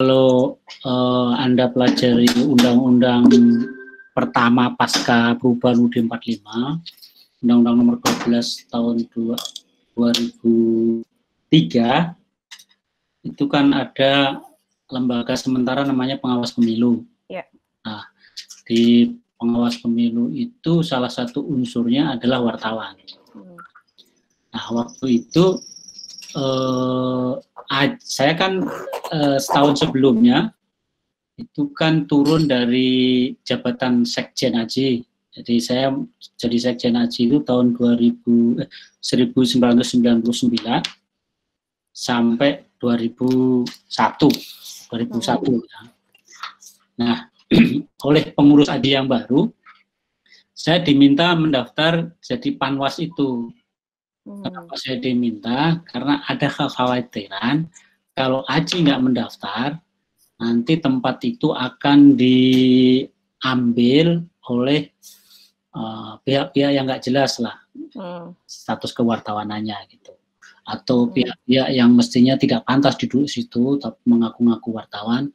Kalau Anda pelajari undang-undang pertama pasca perubahan UUD 45, Undang-Undang nomor 12 tahun 2003, itu kan ada lembaga sementara namanya pengawas pemilu. Ya. Nah, di pengawas pemilu itu salah satu unsurnya adalah wartawan. Nah, waktu itu saya kan setahun sebelumnya itu kan turun dari jabatan Sekjen AJI. Jadi saya jadi Sekjen AJI itu tahun 1999 sampai 2001 ya. Nah, oleh pengurus AJI yang baru, saya diminta mendaftar jadi panwas itu. Kenapa saya diminta? Karena ada kekhawatiran kalau AJI nggak mendaftar, nanti tempat itu akan diambil oleh pihak-pihak yang nggak jelas lah status kewartawanannya gitu, atau pihak-pihak yang mestinya tidak pantas duduk situ tapi mengaku-ngaku wartawan.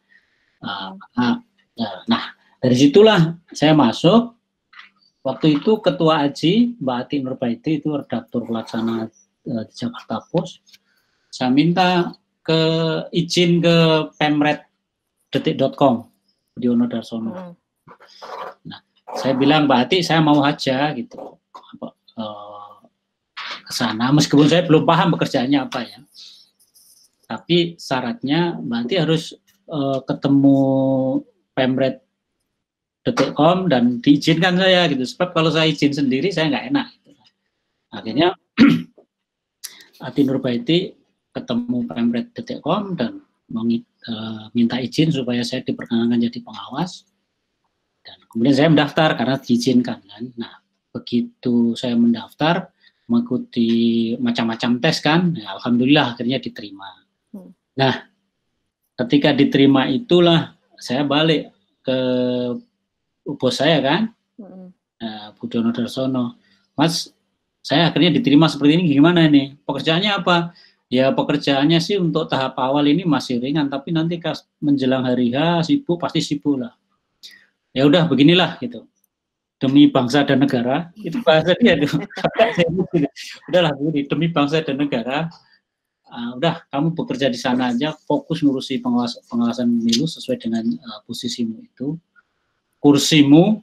Nah, dari situlah saya masuk. Waktu itu Ketua AJI, Mbak Ati Nurbaiti, itu redaktur pelaksana di Jakarta Post. Saya minta izin ke pemret.detik.com, Budiono Darsono. Nah, saya bilang, Mbak Ati, saya mau aja gitu ke sana, meskipun saya belum paham pekerjaannya apa ya. Tapi syaratnya Mbak Ati harus ketemu pemret.detik.com dan diizinkan saya gitu, sebab kalau saya izin sendiri saya nggak enak gitu. Akhirnya Ati Nurbaiti ketemu pemret.detik.com dan minta izin supaya saya diperkenankan jadi pengawas, dan kemudian saya mendaftar karena diizinkan kan. Nah, begitu saya mendaftar mengikuti macam-macam tes kan, ya, alhamdulillah akhirnya diterima. Nah, ketika diterima itulah saya balik ke bos saya kan, Budiono Darsono, Mas, saya akhirnya diterima seperti ini, gimana ini? Pekerjaannya apa? Ya pekerjaannya sih untuk tahap awal ini masih ringan, tapi nanti menjelang hari H sibuk, pasti sibuk lah. Ya udah beginilah gitu. Demi bangsa dan negara, itu bahasa dia tuh. Udahlah begini, demi bangsa dan negara. Udah kamu bekerja di sana aja, fokus ngurusi pengawasan pemilu sesuai dengan posisimu itu. Kursimu,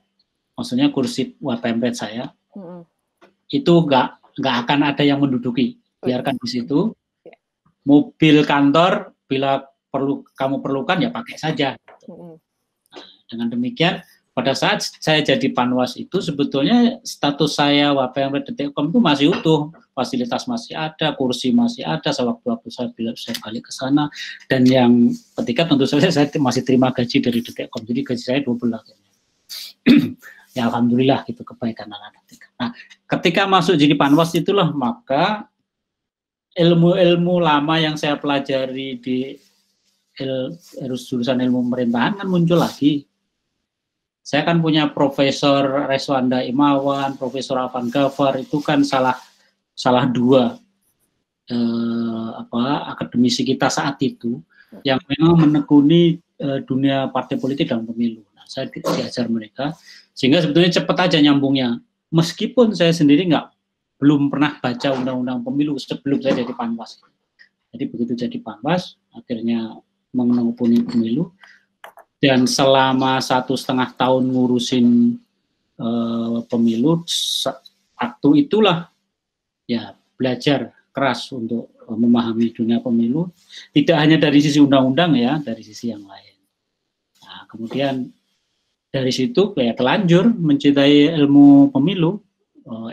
maksudnya kursi Wapemret saya, itu nggak akan ada yang menduduki, biarkan di situ. Mobil kantor bila kamu perlukan ya pakai saja. Nah, dengan demikian pada saat saya jadi panwas itu sebetulnya status saya Wapemret.detik.com itu masih utuh, fasilitas masih ada, kursi masih ada, sewaktu-waktu saya balik ke sana, dan yang ketika tentu saja saya masih terima gaji dari Detik.com, jadi gaji saya 12. Ya alhamdulillah gitu, kebaikan anak-anak. Nah, ketika masuk jadi panwas itulah maka ilmu-ilmu lama yang saya pelajari di jurusan ilmu pemerintahan kan muncul lagi. Saya kan punya Profesor Reswanda Imawan, Profesor Afan Ghaffar, itu kan salah dua akademisi kita saat itu yang memang menekuni dunia partai politik dan pemilu. Nah, saya diajar mereka sehingga sebetulnya cepat aja nyambungnya. Meskipun saya sendiri belum pernah baca undang-undang pemilu sebelum saya jadi panwas. Jadi begitu jadi panwas, akhirnya menekuni pemilu, dan selama 1,5 tahun ngurusin pemilu, waktu itulah ya belajar keras untuk memahami dunia pemilu, tidak hanya dari sisi undang-undang ya, dari sisi yang lain. Nah, kemudian dari situ ya telanjur mencintai ilmu pemilu.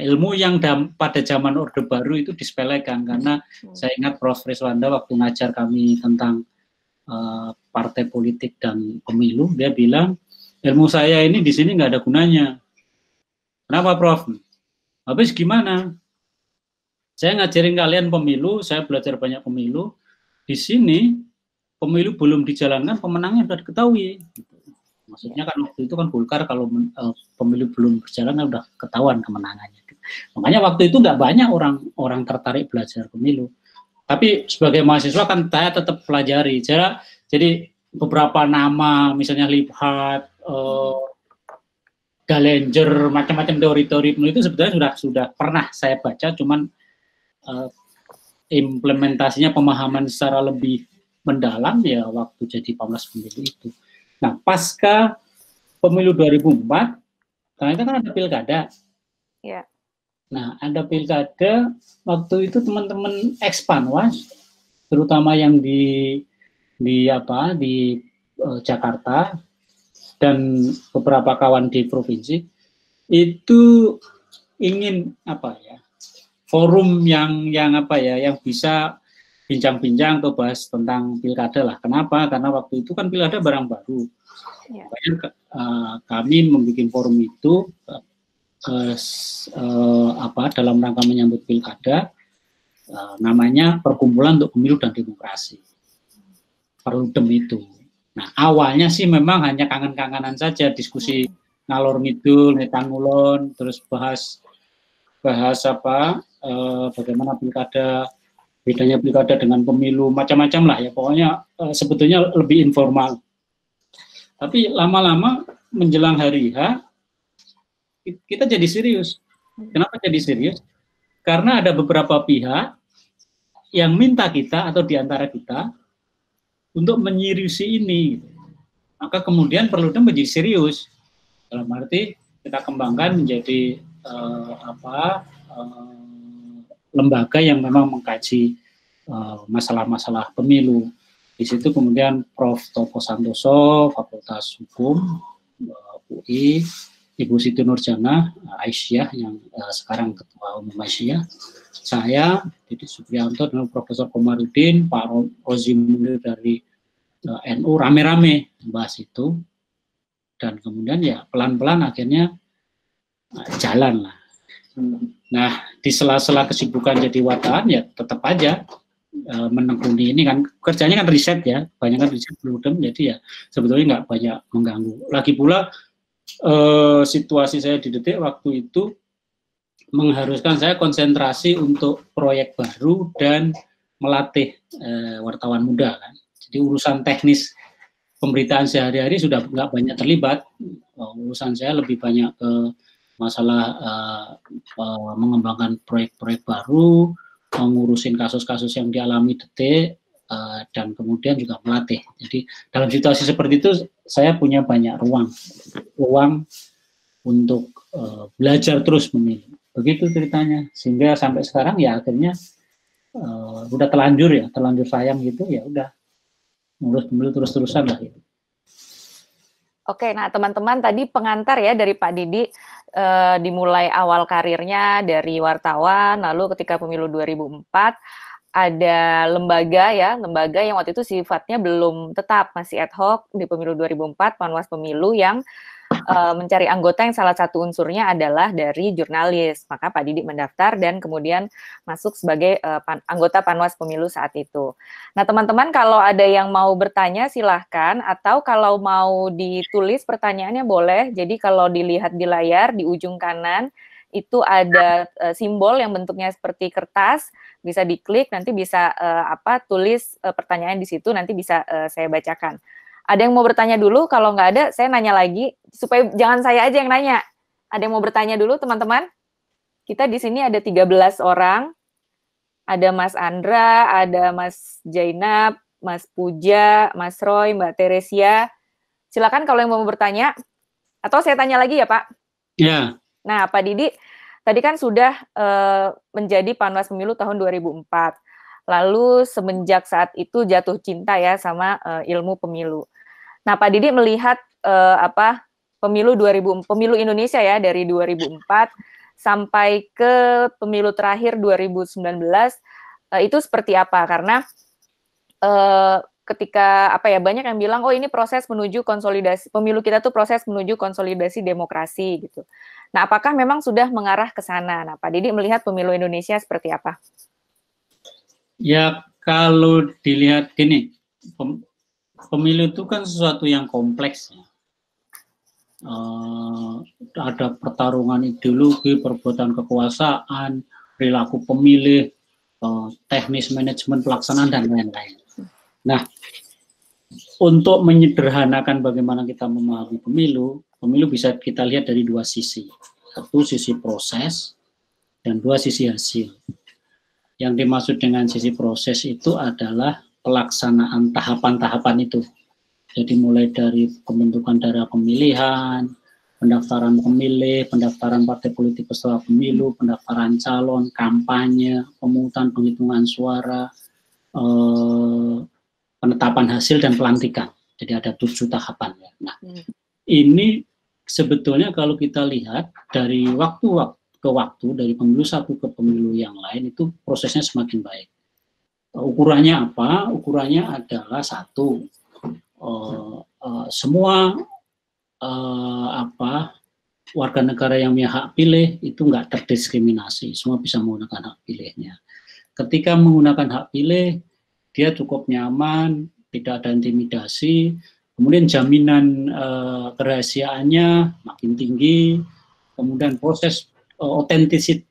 Ilmu yang pada zaman Orde Baru itu disepelekan, karena saya ingat Prof. Reswanda waktu ngajar kami tentang partai politik dan pemilu, dia bilang ilmu saya ini di sini nggak ada gunanya. Kenapa, Prof? Habis gimana? Saya ngajarin kalian pemilu, saya belajar banyak pemilu. Di sini pemilu belum dijalankan, pemenangnya sudah diketahui. Maksudnya kan waktu itu kan Golkar kalau pemilu belum berjalan udah ketahuan kemenangannya. Makanya waktu itu nggak banyak orang tertarik belajar pemilu. Tapi sebagai mahasiswa kan saya tetap pelajari. Jadi beberapa nama, misalnya Liebhardt, Galenger, macam-macam teori-teori itu sebetulnya sudah pernah saya baca, cuman implementasinya, pemahaman secara lebih mendalam ya waktu jadi Panwas Pemilu itu. Nah, pasca pemilu 2004, karena itu kan ada pilkada. Ya. Nah, ada pilkada, waktu itu teman-teman ex-Panwas, terutama yang di Jakarta dan beberapa kawan di provinsi, itu ingin forum yang bisa bincang-bincang atau bahas tentang pilkada lah. Kenapa? Karena waktu itu kan pilkada barang baru. Ya. Kami membuat forum itu dalam rangka menyambut pilkada, namanya Perkumpulan untuk Pemilu dan Demokrasi. Perludem itu. Nah, awalnya sih memang hanya kangen-kangenan saja, diskusi ngalor ngidul, ngetan ngulon, terus bahas bagaimana pilkada, bedanya pilkada dengan pemilu, macam-macam lah ya, pokoknya sebetulnya lebih informal. Tapi lama-lama menjelang hari H, kita jadi serius. Kenapa jadi serius? Karena ada beberapa pihak yang minta kita atau diantara kita untuk menyeriusi ini. Maka kemudian Perludem menjadi serius. Dalam arti kita kembangkan menjadi lembaga yang memang mengkaji masalah-masalah pemilu. Di situ kemudian Prof. Toko Santoso, Fakultas Hukum, UI, Ibu Siti Nurjana, Aisyah yang sekarang Ketua Umum Aisyah, saya, Didi Supriyanto, dengan Profesor Komarudin, Pak Rozi Munir dari NU, rame-rame membahas itu, dan kemudian ya pelan-pelan akhirnya jalan lah. Nah, di sela-sela kesibukan jadi wartawan ya tetap aja menekuni ini kan, kerjanya kan riset ya, banyak kan riset Perludem, jadi ya sebetulnya nggak banyak mengganggu. Lagi pula situasi saya di Detik waktu itu mengharuskan saya konsentrasi untuk proyek baru dan melatih wartawan muda kan. Jadi urusan teknis pemberitaan sehari-hari sudah nggak banyak terlibat. Urusan saya lebih banyak ke masalah mengembangkan proyek-proyek baru, mengurusin kasus-kasus yang dialami Detik, dan kemudian juga melatih. Jadi dalam situasi seperti itu saya punya banyak ruang untuk belajar terus memilih. Begitu ceritanya, sehingga sampai sekarang ya akhirnya udah terlanjur sayang gitu, ya udah ngurus pemilu terus-terusan lah gitu. Oke, nah teman-teman tadi pengantar ya dari Pak Didi, dimulai awal karirnya dari wartawan, lalu ketika pemilu 2004 ada lembaga yang waktu itu sifatnya belum tetap, masih ad hoc di pemilu 2004, Panwas Pemilu yang mencari anggota yang salah satu unsurnya adalah dari jurnalis. Maka Pak Didi mendaftar dan kemudian masuk sebagai anggota Panwas Pemilu saat itu. Nah teman-teman kalau ada yang mau bertanya silahkan, atau kalau mau ditulis pertanyaannya boleh. Jadi kalau dilihat di layar di ujung kanan itu ada simbol yang bentuknya seperti kertas, bisa diklik, nanti bisa tulis pertanyaan di situ, nanti bisa saya bacakan. Ada yang mau bertanya dulu? Kalau nggak ada, saya nanya lagi, supaya jangan saya aja yang nanya. Ada yang mau bertanya dulu, teman-teman? Kita di sini ada 13 orang. Ada Mas Andra, ada Mas Jainab, Mas Puja, Mas Roy, Mbak Teresia. Silakan kalau yang mau bertanya. Atau saya tanya lagi ya, Pak? Ya. Nah, Pak Didi, tadi kan sudah menjadi Panwas Pemilu tahun 2004. Lalu semenjak saat itu jatuh cinta ya sama ilmu pemilu. Nah, Pak Didi melihat pemilu Indonesia ya dari 2004 sampai ke pemilu terakhir 2019 itu seperti apa? Karena ketika banyak yang bilang ini proses menuju konsolidasi pemilu kita tuh proses menuju konsolidasi demokrasi gitu. Nah, apakah memang sudah mengarah ke sana? Nah, Pak Didi melihat pemilu Indonesia seperti apa? Ya, kalau dilihat gini, pemilu itu kan sesuatu yang kompleks. Ada pertarungan ideologi, perbuatan kekuasaan, perilaku pemilih, teknis manajemen pelaksanaan, dan lain-lain. Nah, untuk menyederhanakan bagaimana kita memahami pemilu, pemilu bisa kita lihat dari dua sisi. Satu sisi proses dan dua sisi hasil. Yang dimaksud dengan sisi proses itu adalah pelaksanaan tahapan-tahapan itu. Jadi mulai dari pembentukan daerah pemilihan, pendaftaran pemilih, pendaftaran partai politik peserta pemilu, pendaftaran calon, kampanye, pemungutan penghitungan suara, penetapan hasil dan pelantikan. Jadi ada 7 tahapan. Nah, ini sebetulnya kalau kita lihat dari waktu ke waktu, dari pemilu satu ke pemilu yang lain, itu prosesnya semakin baik. Ukurannya apa? Ukurannya adalah satu, semua warga negara yang punya hak pilih itu nggak terdiskriminasi, semua bisa menggunakan hak pilihnya. Ketika menggunakan hak pilih, dia cukup nyaman, tidak ada intimidasi, kemudian jaminan kerahasiaannya makin tinggi, kemudian proses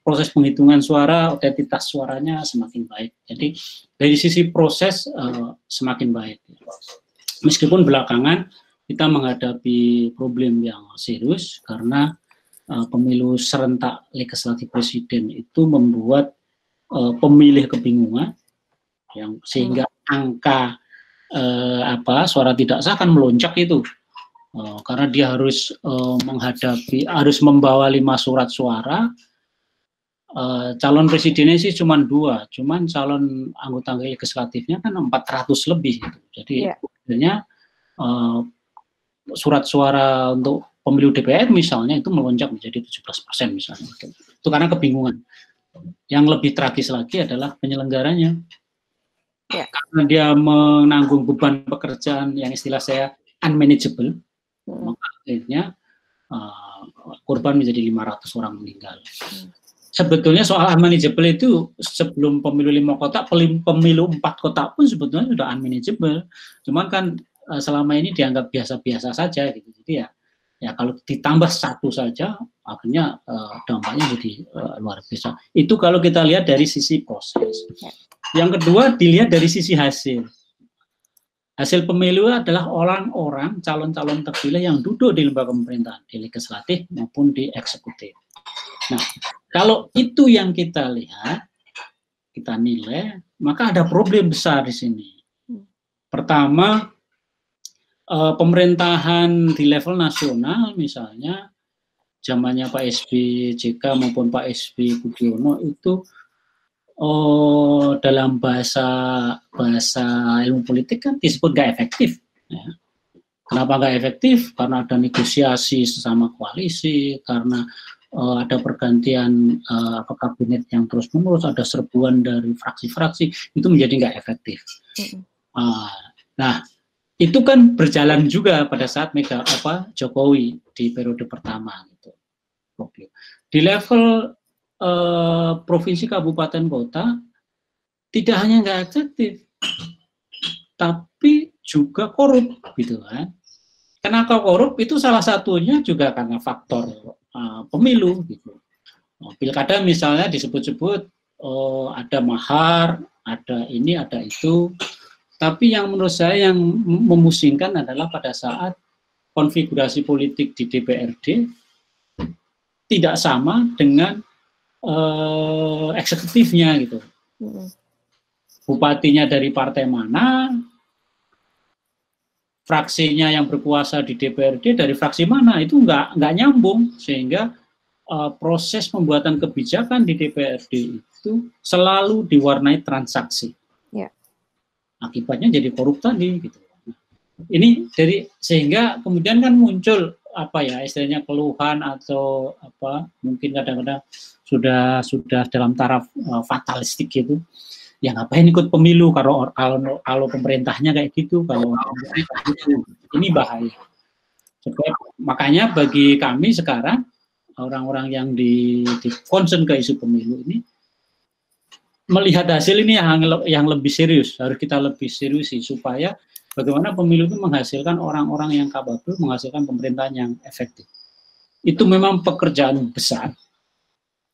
proses penghitungan suara, otentitas suaranya semakin baik. Jadi dari sisi proses semakin baik. Meskipun belakangan kita menghadapi problem yang serius karena pemilu serentak legislatif presiden itu membuat pemilih kebingungan, yang sehingga angka suara tidak sah akan melonjak itu karena dia harus harus membawa 5 surat suara. Calon presidennya sih cuma 2, cuman calon anggota legislatifnya kan 400 lebih gitu. Jadi sebenarnya surat suara untuk pemilu DPR misalnya itu melonjak menjadi 17% misalnya. Itu karena kebingungan. Yang lebih tragis lagi adalah penyelenggaranya. Karena dia menanggung beban pekerjaan yang istilah saya unmanageable, maka akhirnya korban menjadi 500 orang meninggal. Sebetulnya soal unmanageable itu sebelum pemilu 5 kotak, pemilu 4 kotak pun sebetulnya sudah unmanageable. Cuman kan selama ini dianggap biasa-biasa saja gitu. Jadi ya kalau ditambah 1 saja akhirnya dampaknya jadi luar biasa. Itu kalau kita lihat dari sisi proses. Yang kedua dilihat dari sisi hasil. Hasil pemilu adalah orang-orang calon-calon terpilih yang duduk di lembaga pemerintahan, di legislatif maupun di eksekutif. Nah, kalau itu yang kita lihat, kita nilai, maka ada problem besar di sini. Pertama, pemerintahan di level nasional misalnya, zamannya Pak SBY JK maupun Pak SBY Budiono itu dalam bahasa ilmu politik kan disebut nggak efektif. Ya. Kenapa nggak efektif? Karena ada negosiasi sesama koalisi, karena ada pergantian kabinet yang terus-menerus, ada serbuan dari fraksi-fraksi, itu menjadi nggak efektif. Nah, itu kan berjalan juga pada saat Jokowi di periode pertama. Gitu. Di level provinsi, kabupaten, kota, tidak hanya nggak efektif, tapi juga korup, gitu kan. Kenapa korup? Itu salah satunya juga karena faktor pemilu, gitu. Pilkada misalnya disebut-sebut ada mahar, ada ini, ada itu, tapi yang menurut saya yang memusingkan adalah pada saat konfigurasi politik di DPRD tidak sama dengan eksekutifnya gitu. Bupatinya dari partai mana, fraksinya yang berkuasa di DPRD dari fraksi mana, itu nggak nyambung, sehingga proses pembuatan kebijakan di DPRD itu selalu diwarnai transaksi. Akibatnya jadi korup tadi gitu. Ini sehingga kemudian kan muncul istilahnya keluhan atau mungkin kadang-kadang sudah dalam taraf fatalistik gitu. Ya ngapain ikut pemilu kalau pemerintahnya kayak gitu, kalau ini bahaya. Makanya bagi kami sekarang orang-orang yang di concern ke isu pemilu ini melihat hasil ini yang lebih serius, harus kita lebih serius sih, supaya bagaimana pemilu itu menghasilkan orang-orang yang kapabel, menghasilkan pemerintahan yang efektif. Itu memang pekerjaan besar,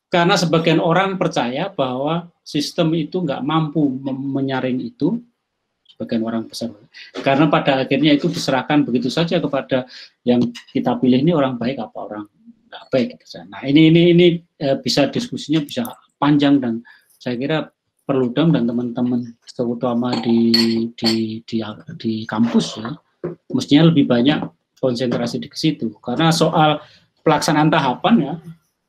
karena sebagian orang percaya bahwa sistem itu nggak mampu menyaring itu, sebagian orang besar. Karena pada akhirnya itu diserahkan begitu saja kepada yang kita pilih ini orang baik apa orang nggak baik. Nah ini bisa diskusinya bisa panjang dan saya kira perlu dan teman-teman terutama di kampus ya mestinya lebih banyak konsentrasi di situ karena soal pelaksanaan tahapan ya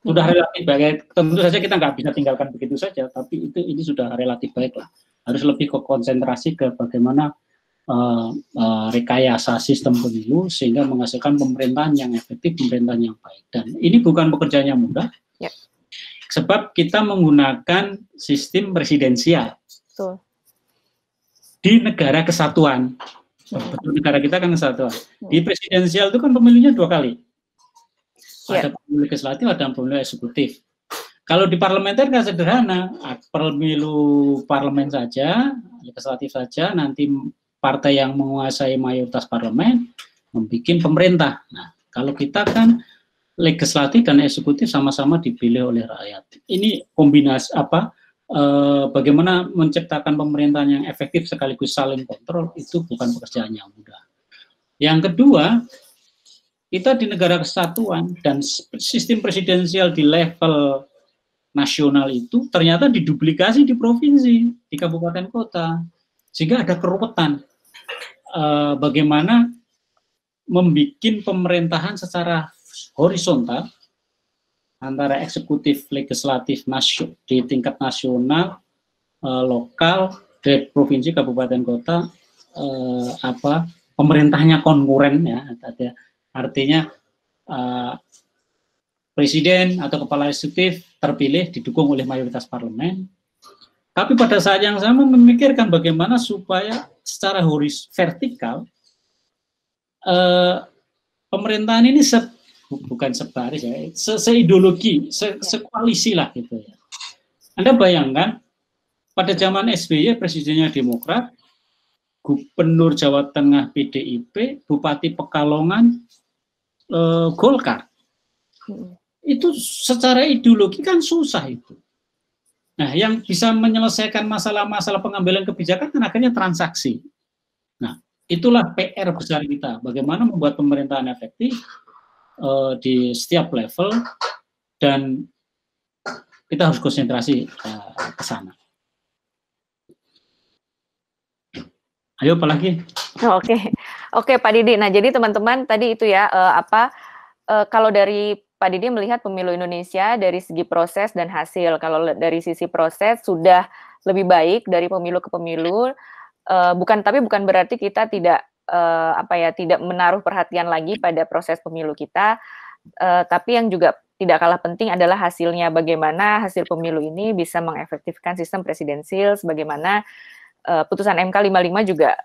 sudah relatif baik. Tentu saja kita nggak bisa tinggalkan begitu saja, tapi ini sudah relatif baik lah. Harus lebih ke konsentrasi ke bagaimana rekayasa sistem pemilu sehingga menghasilkan pemerintahan yang efektif, pemerintahan yang baik. Dan ini bukan pekerjaan yang mudah. Ya. Sebab kita menggunakan sistem presidensial di negara kesatuan. Betul, negara kita kan kesatuan. Di presidensial itu kan pemilunya 2 kali. Ada pemilu legislatif, ada pemilu eksekutif. Kalau di parlementer kan sederhana, pemilu parlemen saja, legislatif saja, nanti partai yang menguasai mayoritas parlemen membuat pemerintah. Nah, kalau kita kan legislatif dan eksekutif sama-sama dipilih oleh rakyat. Ini kombinasi bagaimana menciptakan pemerintahan yang efektif sekaligus saling kontrol itu bukan pekerjaan yang mudah. Yang kedua, kita di negara kesatuan dan sistem presidensial di level nasional itu ternyata diduplikasi di provinsi, di kabupaten kota, sehingga ada keruwetan. Bagaimana membuat pemerintahan secara horizontal antara eksekutif, legislatif di tingkat nasional, lokal, dari provinsi, kabupaten, kota, pemerintahnya konkuren ya, artinya presiden atau kepala eksekutif terpilih didukung oleh mayoritas parlemen, tapi pada saat yang sama memikirkan bagaimana supaya secara vertikal pemerintahan ini bukan sebaris ya, seideologi, sekoalisi lah gitu ya. Anda bayangkan pada zaman SBY presidennya Demokrat, Gubernur Jawa Tengah PDIP, Bupati Pekalongan Golkar. Itu secara ideologi kan susah itu. Nah, yang bisa menyelesaikan masalah-masalah pengambilan kebijakan kan akhirnya transaksi. Nah, itulah PR besar kita. Bagaimana membuat pemerintahan efektif di setiap level dan kita harus konsentrasi ke sana. Ayo apalagi? Oke Pak Didi. Nah jadi teman-teman tadi itu ya kalau dari Pak Didi melihat pemilu Indonesia dari segi proses dan hasil. Kalau dari sisi proses sudah lebih baik dari pemilu ke pemilu. Tapi bukan berarti kita tidak tidak menaruh perhatian lagi pada proses pemilu kita, tapi yang juga tidak kalah penting adalah hasilnya, bagaimana hasil pemilu ini bisa mengefektifkan sistem presidensil, sebagaimana putusan MK 55 juga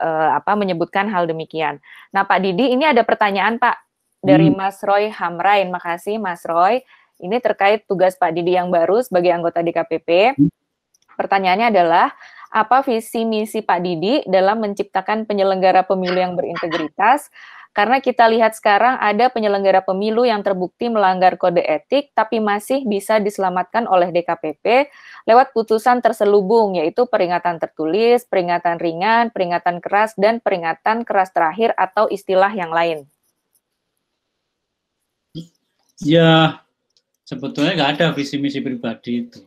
menyebutkan hal demikian. Nah Pak Didi, ini ada pertanyaan Pak dari Mas Roy Hamrain. Makasih Mas Roy. Ini terkait tugas Pak Didi yang baru sebagai anggota DKPP. Pertanyaannya adalah, apa visi misi Pak Didi dalam menciptakan penyelenggara pemilu yang berintegritas? Karena kita lihat sekarang ada penyelenggara pemilu yang terbukti melanggar kode etik, tapi masih bisa diselamatkan oleh DKPP lewat putusan terselubung, yaitu peringatan tertulis, peringatan ringan, peringatan keras, dan peringatan keras terakhir atau istilah yang lain. Ya, sebetulnya nggak ada visi misi pribadi itu.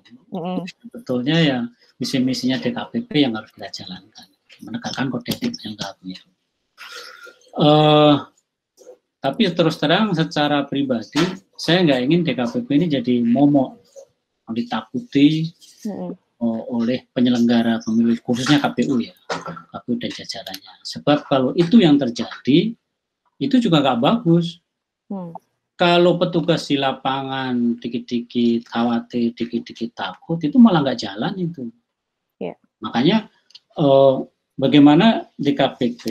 Sebetulnya yang visi misinya DKPP yang harus kita jalankan, menegakkan kode etik penyelenggara pemilu. Tapi terus terang secara pribadi, saya nggak ingin DKPP ini jadi momok, ditakuti oleh penyelenggara pemilu, khususnya KPU ya, KPU dan jajarannya. Sebab kalau itu yang terjadi, itu juga nggak bagus. Kalau petugas di lapangan dikit-dikit khawatir, dikit-dikit takut, itu malah nggak jalan itu. Makanya bagaimana DKPP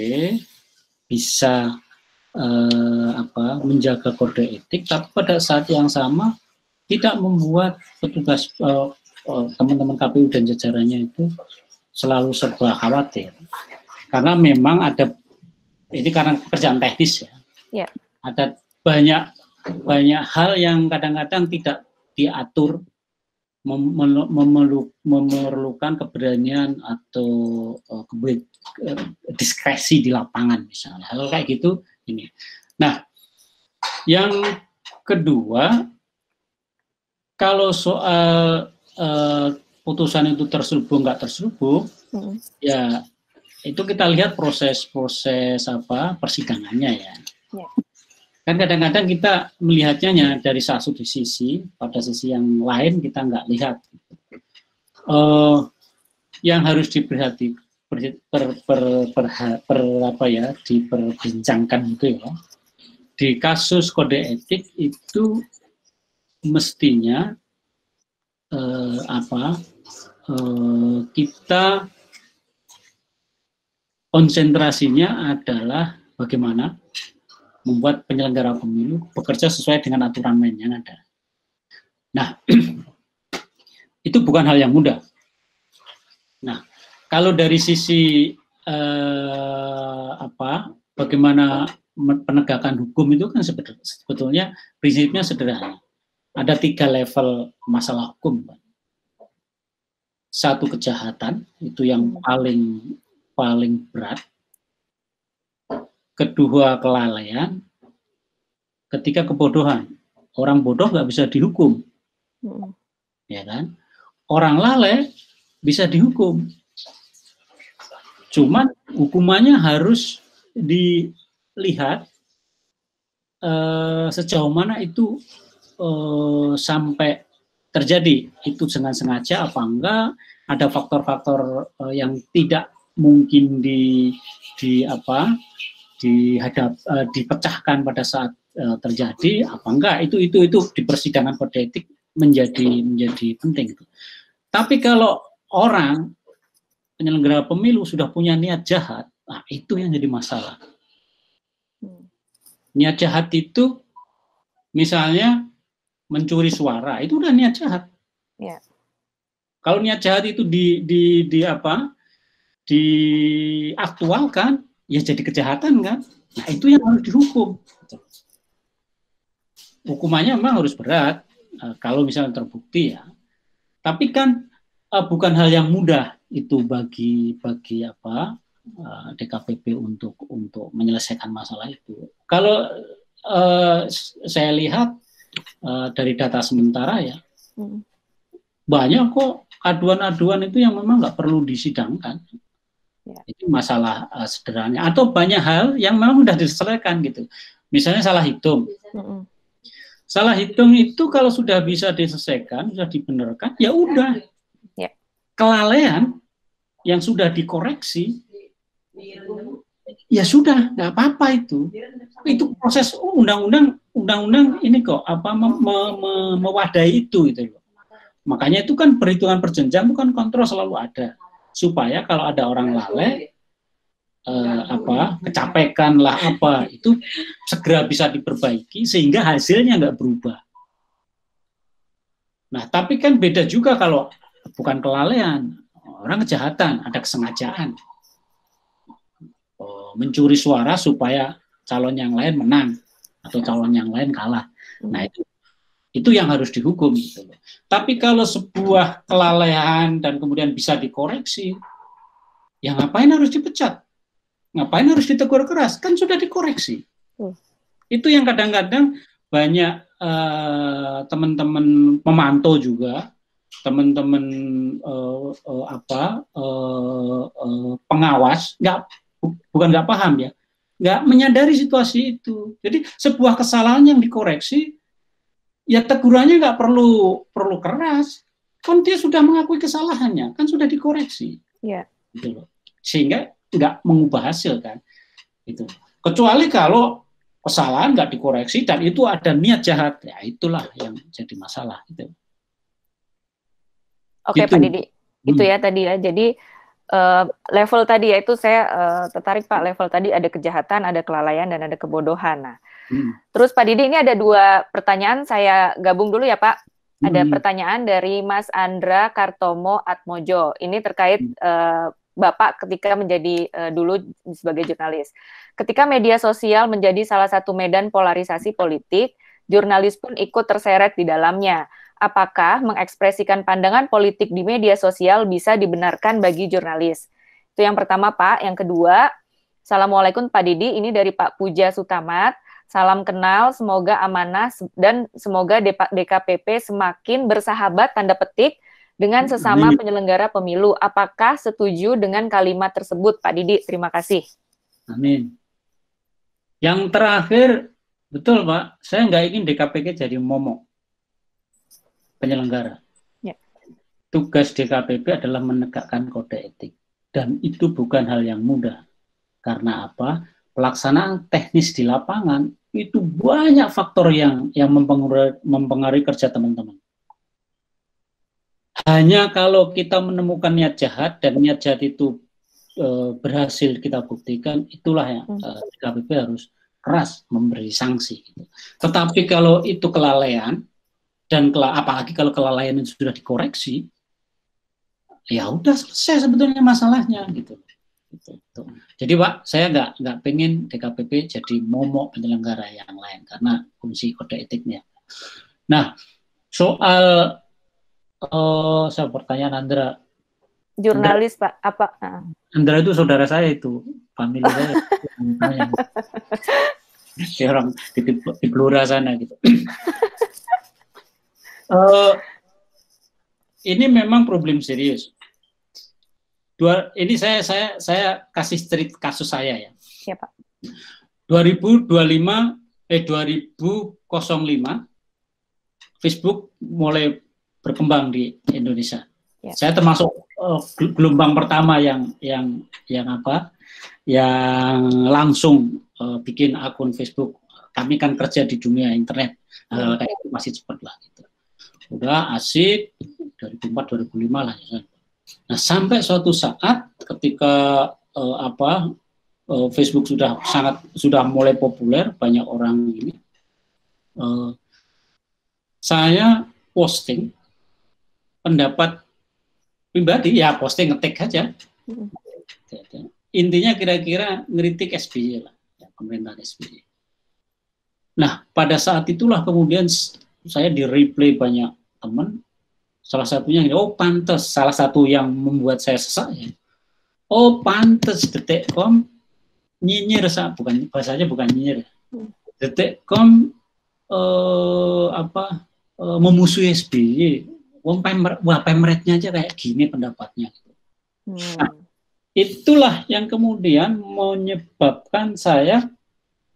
bisa menjaga kode etik, tapi pada saat yang sama tidak membuat petugas teman-teman KPU dan jajarannya itu selalu serba khawatir. Karena memang ada, ini karena pekerjaan teknis ya, ada banyak hal yang kadang-kadang tidak diatur, memerlukan keberanian atau diskresi di lapangan misalnya. Hal kayak gitu ini. Nah, yang kedua, kalau soal putusan itu terselubung nggak terselubung, ya itu kita lihat proses persidangannya ya. Kan kadang-kadang kita melihatnya dari satu sisi, pada sisi yang lain kita nggak lihat. Yang harus diperbincangkan gitu ya. Di kasus kode etik itu mestinya kita konsentrasinya adalah bagaimana membuat penyelenggara pemilu bekerja sesuai dengan aturan main yang ada. Nah, itu bukan hal yang mudah. Nah, kalau dari sisi bagaimana penegakan hukum itu kan sebetulnya prinsipnya sederhana. Ada 3 level masalah hukum. Satu, kejahatan, itu yang paling berat. Kedua, kelalaian. Ketiga, kebodohan. Orang bodoh nggak bisa dihukum, ya kan? Orang lalai bisa dihukum. Cuman hukumannya harus dilihat sejauh mana itu sampai terjadi, itu dengan sengaja apa enggak, ada faktor-faktor yang tidak mungkin dipecahkan pada saat terjadi apa enggak, itu di persidangan kode etik menjadi penting. Tapi kalau orang penyelenggara pemilu sudah punya niat jahat, nah itu yang jadi masalah. Niat jahat itu misalnya mencuri suara, itu udah niat jahat. Yeah. Kalau niat jahat itu diaktualkan, ya jadi kejahatan kan. Nah itu yang harus dihukum. Hukumannya memang harus berat kalau misalnya terbukti ya. Tapi kan bukan hal yang mudah itu bagi DKPP untuk menyelesaikan masalah itu. Kalau saya lihat dari data sementara ya, banyak kok aduan-aduan itu yang memang nggak perlu disidangkan. Ya. Itu masalah sederhana. Atau banyak hal yang memang sudah diselesaikan gitu. Misalnya salah hitung. Salah hitung itu kalau sudah bisa diselesaikan, sudah dibenarkan, ya udah. Ya. Kelalaian yang sudah dikoreksi, ya sudah, nggak apa-apa itu. Itu proses undang-undang ini kok mewadahi itu gitu loh. Makanya itu kan perhitungan berjenjang, bukan kontrol selalu ada, supaya kalau ada orang lalai kecapekan lah itu segera bisa diperbaiki sehingga hasilnya nggak berubah. Nah tapi kan beda juga kalau bukan kelalaian, orang kejahatan, ada kesengajaan, mencuri suara supaya calon yang lain menang atau calon yang lain kalah. Nah itu yang harus dihukum gitu loh. Tapi kalau sebuah kelalaian dan kemudian bisa dikoreksi, ya ngapain harus dipecat? Ngapain harus ditegur keras? Kan sudah dikoreksi. Itu yang kadang-kadang banyak teman-teman pemantau juga, teman-teman pengawas, bukan nggak paham ya, nggak menyadari situasi itu. Jadi sebuah kesalahan yang dikoreksi, ya tegurannya nggak perlu keras, kan dia sudah mengakui kesalahannya, kan sudah dikoreksi, gitu loh. Sehingga nggak mengubah hasil kan, itu. Kecuali kalau kesalahan nggak dikoreksi dan itu ada niat jahat, ya itulah yang jadi masalah. Gitu. Oke gitu. Pak Didi, itu ya tadi ya. Jadi level tadi ya itu saya tertarik Pak, level tadi ada kejahatan, ada kelalaian dan ada kebodohan. Nah. Terus Pak Didi ini ada 2 pertanyaan, saya gabung dulu ya Pak. Ada pertanyaan dari Mas Andra Kartomo Atmojo. Ini terkait Bapak ketika menjadi dulu sebagai jurnalis. Ketika media sosial menjadi salah satu medan polarisasi politik, jurnalis pun ikut terseret di dalamnya. Apakah mengekspresikan pandangan politik di media sosial bisa dibenarkan bagi jurnalis? Itu yang pertama, Pak. Yang kedua, Assalamualaikum Pak Didi, ini dari Pak Puja Sutamat. Salam kenal, semoga amanah dan semoga DKPP semakin bersahabat tanda petik dengan sesama penyelenggara pemilu. Apakah setuju dengan kalimat tersebut, Pak Didi? Terima kasih. Amin. Yang terakhir, betul Pak, saya nggak ingin DKPP jadi momok penyelenggara. Ya. Tugas DKPP adalah menegakkan kode etik. Dan itu bukan hal yang mudah. Karena apa? Pelaksanaan teknis di lapangan itu banyak faktor yang mempengaruhi kerja teman-teman. Hanya kalau kita menemukan niat jahat dan niat jahat itu berhasil kita buktikan, itulah yang DKPP harus keras memberi sanksi. Gitu. Tetapi kalau itu kelalaian dan apalagi kalau kelalaian itu sudah dikoreksi, ya udah selesai sebetulnya masalahnya gitu. Jadi Pak, saya nggak pengen DKPP jadi momok penyelenggara yang lain karena fungsi kode etiknya. Nah, soal pertanyaan Andra. Jurnalis Pak, apa? Andra itu saudara saya itu, famili saya. Orang di Blora sana gitu. Ini memang problem serius. Ini saya kasih cerita kasus saya ya. Ya, Pak. 2005 Facebook mulai berkembang di Indonesia. Ya. Saya termasuk gelombang pertama yang langsung bikin akun Facebook. Kami kan kerja di dunia internet, kayak itu masih cepat lah gitu. Udah asik 2004 2005 lah ya. Nah, sampai suatu saat ketika Facebook sudah mulai populer, banyak orang ini, saya posting pendapat pribadi, ya posting ngetik aja. Intinya kira-kira ngeritik SBY lah, ya, pemerintahan SBY. Nah, pada saat itulah kemudian saya di-replay banyak teman. Salah satunya, pantes, salah satu yang membuat saya sesak ya. Pantes Detik.com nyinyir, bukan bahasanya bukan nyinyir. Detik.com memusuhi SBY. Pemretnya aja kayak gini pendapatnya. Nah, itulah yang kemudian menyebabkan saya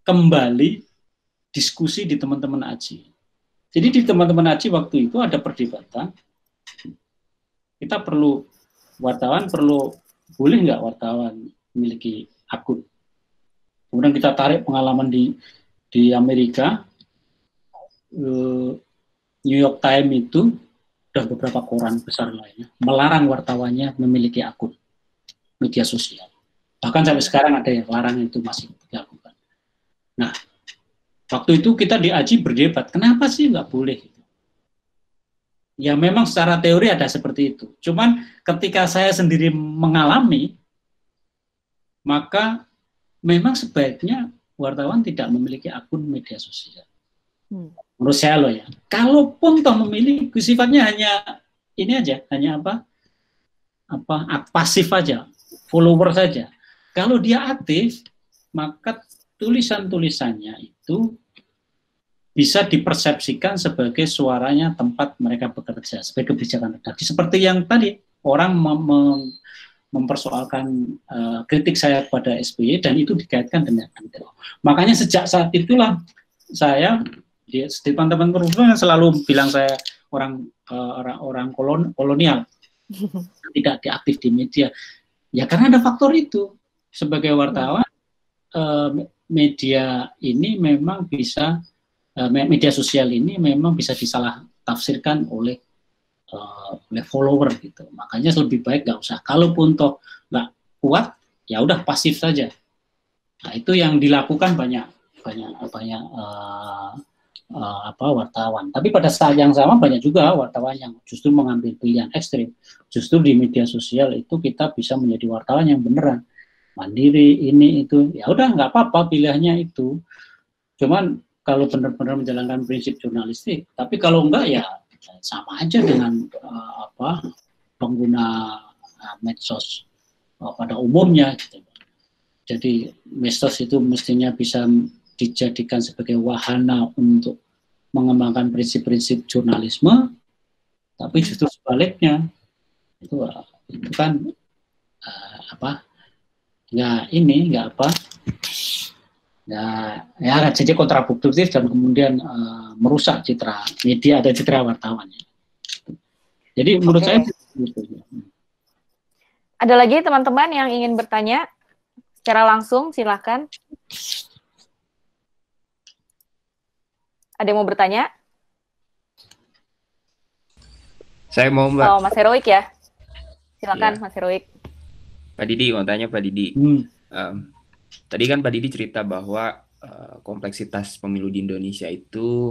kembali diskusi di teman-teman AJI. Jadi di teman-teman AJI waktu itu ada perdebatan. Kita boleh nggak wartawan memiliki akun? Kemudian kita tarik pengalaman di Amerika, New York Times itu dan beberapa koran besar lainnya melarang wartawannya memiliki akun media sosial. Bahkan sampai sekarang ada yang larang itu masih dilakukan. Nah, waktu itu kita di AJI berdebat, kenapa sih nggak boleh? Ya memang secara teori ada seperti itu. Cuman ketika saya sendiri mengalami, maka memang sebaiknya wartawan tidak memiliki akun media sosial. Menurut saya loh ya. Kalaupun toh memiliki, sifatnya hanya ini aja, hanya pasif aja, follower saja. Kalau dia aktif, maka tulisan-tulisannya itu bisa dipersepsikan sebagai suaranya tempat mereka bekerja, sebagai kebijakan redaksi. Seperti yang tadi, orang mempersoalkan kritik saya kepada SBY, dan itu dikaitkan dengan MTO. Makanya sejak saat itulah saya, di teman-teman perempuan selalu bilang saya orang kolonial, tidak aktif di media. Ya karena ada faktor itu. Sebagai wartawan, media ini memang bisa, media sosial ini memang bisa disalah tafsirkan oleh follower gitu. Makanya lebih baik nggak usah. Kalaupun toh nggak kuat, ya udah pasif saja. Nah itu yang dilakukan banyak wartawan. Tapi pada saat yang sama banyak juga wartawan yang justru mengambil pilihan ekstrim. Justru di media sosial itu kita bisa menjadi wartawan yang beneran mandiri, ini itu. Ya udah nggak apa-apa pilihannya itu. Cuman kalau benar-benar menjalankan prinsip jurnalistik, tapi kalau enggak ya sama aja dengan pengguna medsos pada umumnya gitu. Jadi medsos itu mestinya bisa dijadikan sebagai wahana untuk mengembangkan prinsip-prinsip jurnalisme, tapi justru sebaliknya itu kan nggak jadi kontraproduktif dan kemudian merusak citra media dan citra wartawan. Jadi menurut saya gitu. Ada lagi teman-teman yang ingin bertanya secara langsung, silakan. Ada yang mau bertanya? Saya mau, Mbak. Oh, Mas Heroik ya? Silakan, ya. Mas Heroik. Pak Didi, mau tanya Pak Didi. Tadi kan Pak Didi cerita bahwa kompleksitas pemilu di Indonesia itu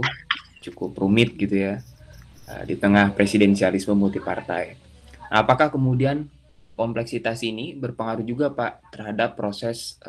cukup rumit gitu ya, di tengah presidensialisme multipartai. Nah, apakah kemudian kompleksitas ini berpengaruh juga Pak terhadap proses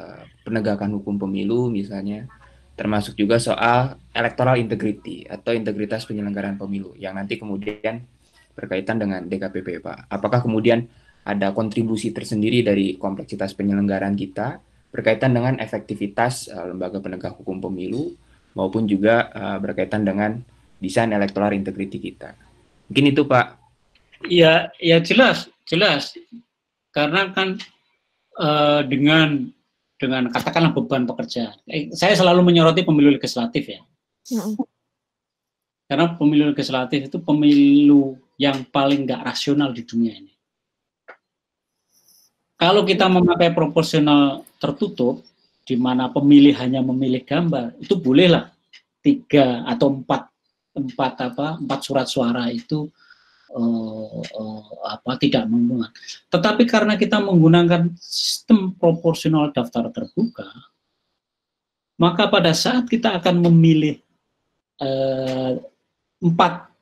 penegakan hukum pemilu misalnya, termasuk juga soal electoral integrity atau integritas penyelenggaraan pemilu yang nanti kemudian berkaitan dengan DKPP Pak. Apakah kemudian ada kontribusi tersendiri dari kompleksitas penyelenggaraan kita berkaitan dengan efektivitas lembaga penegak hukum pemilu maupun juga berkaitan dengan desain electoral integrity kita? Mungkin itu Pak. Ya jelas. Karena kan dengan katakanlah beban pekerjaan. Saya selalu menyoroti pemilu legislatif ya. Karena pemilu legislatif itu pemilu yang paling nggak rasional di dunia ini. Kalau kita memakai proporsional tertutup, di mana pemilih hanya memilih gambar, itu bolehlah 3 atau 4 surat suara itu tidak menguntungkan. Tetapi karena kita menggunakan sistem proporsional daftar terbuka, maka pada saat kita akan memilih 4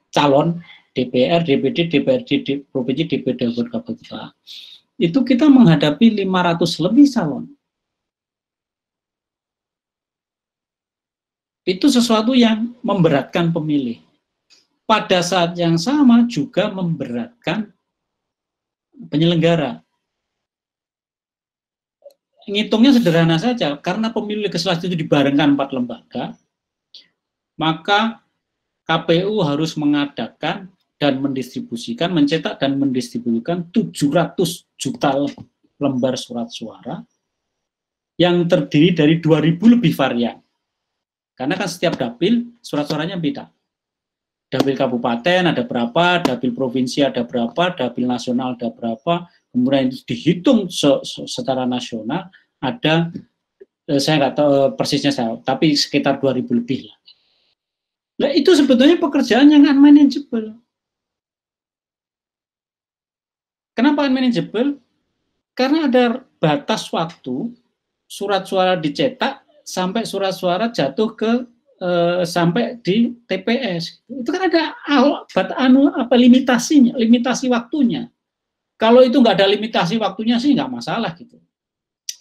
calon DPR, DPD, DPRD, provinsi, DPD, dan kabupaten, itu kita menghadapi 500 lebih calon. Itu sesuatu yang memberatkan pemilih. Pada saat yang sama juga memberatkan penyelenggara. Ngitungnya sederhana saja, karena pemilu legislatif itu dibarengkan 4 lembaga, maka KPU harus mengadakan dan mendistribusikan, mencetak dan mendistribusikan 700 juta lembar surat suara yang terdiri dari 2.000 lebih varian. Karena kan setiap dapil surat suaranya beda. Dapil kabupaten ada berapa, dapil provinsi ada berapa, dapil nasional ada berapa, kemudian dihitung secara nasional ada, saya nggak tahu persisnya tapi sekitar 2.000 lebih lah. Nah, itu sebetulnya pekerjaan yang unmanageable. Kenapa unmanageable? Karena ada batas waktu surat suara dicetak sampai surat suara jatuh ke sampai di TPS. Itu kan ada limitasi waktunya. Kalau itu nggak ada limitasi waktunya sih nggak masalah gitu.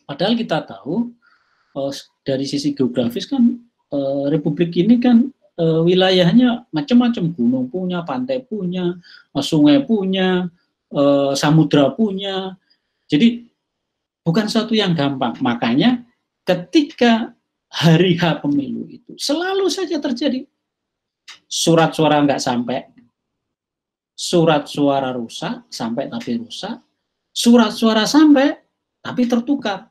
Padahal kita tahu dari sisi geografis kan Republik ini kan wilayahnya macam-macam, gunung punya, pantai punya, sungai punya, samudra punya. Jadi bukan sesuatu yang gampang. Makanya ketika hari H pemilu itu selalu saja terjadi surat suara nggak sampai, surat suara rusak sampai tapi rusak, surat suara sampai tapi tertukar.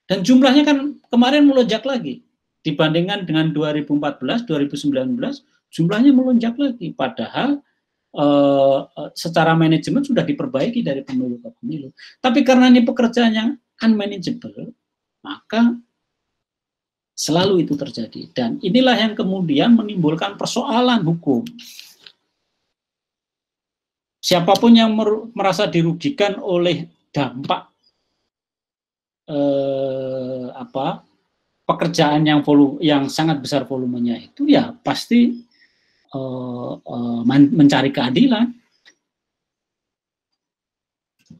Dan jumlahnya kan kemarin melonjak lagi. Dibandingkan dengan 2014, 2019, jumlahnya melonjak lagi. Padahal secara manajemen sudah diperbaiki dari pemilu ke pemilu. Tapi karena ini pekerjaan yang unmanageable, maka selalu itu terjadi. Dan inilah yang kemudian menimbulkan persoalan hukum. Siapapun yang merasa dirugikan oleh dampak pekerjaan yang sangat besar volumenya itu, ya pasti mencari keadilan.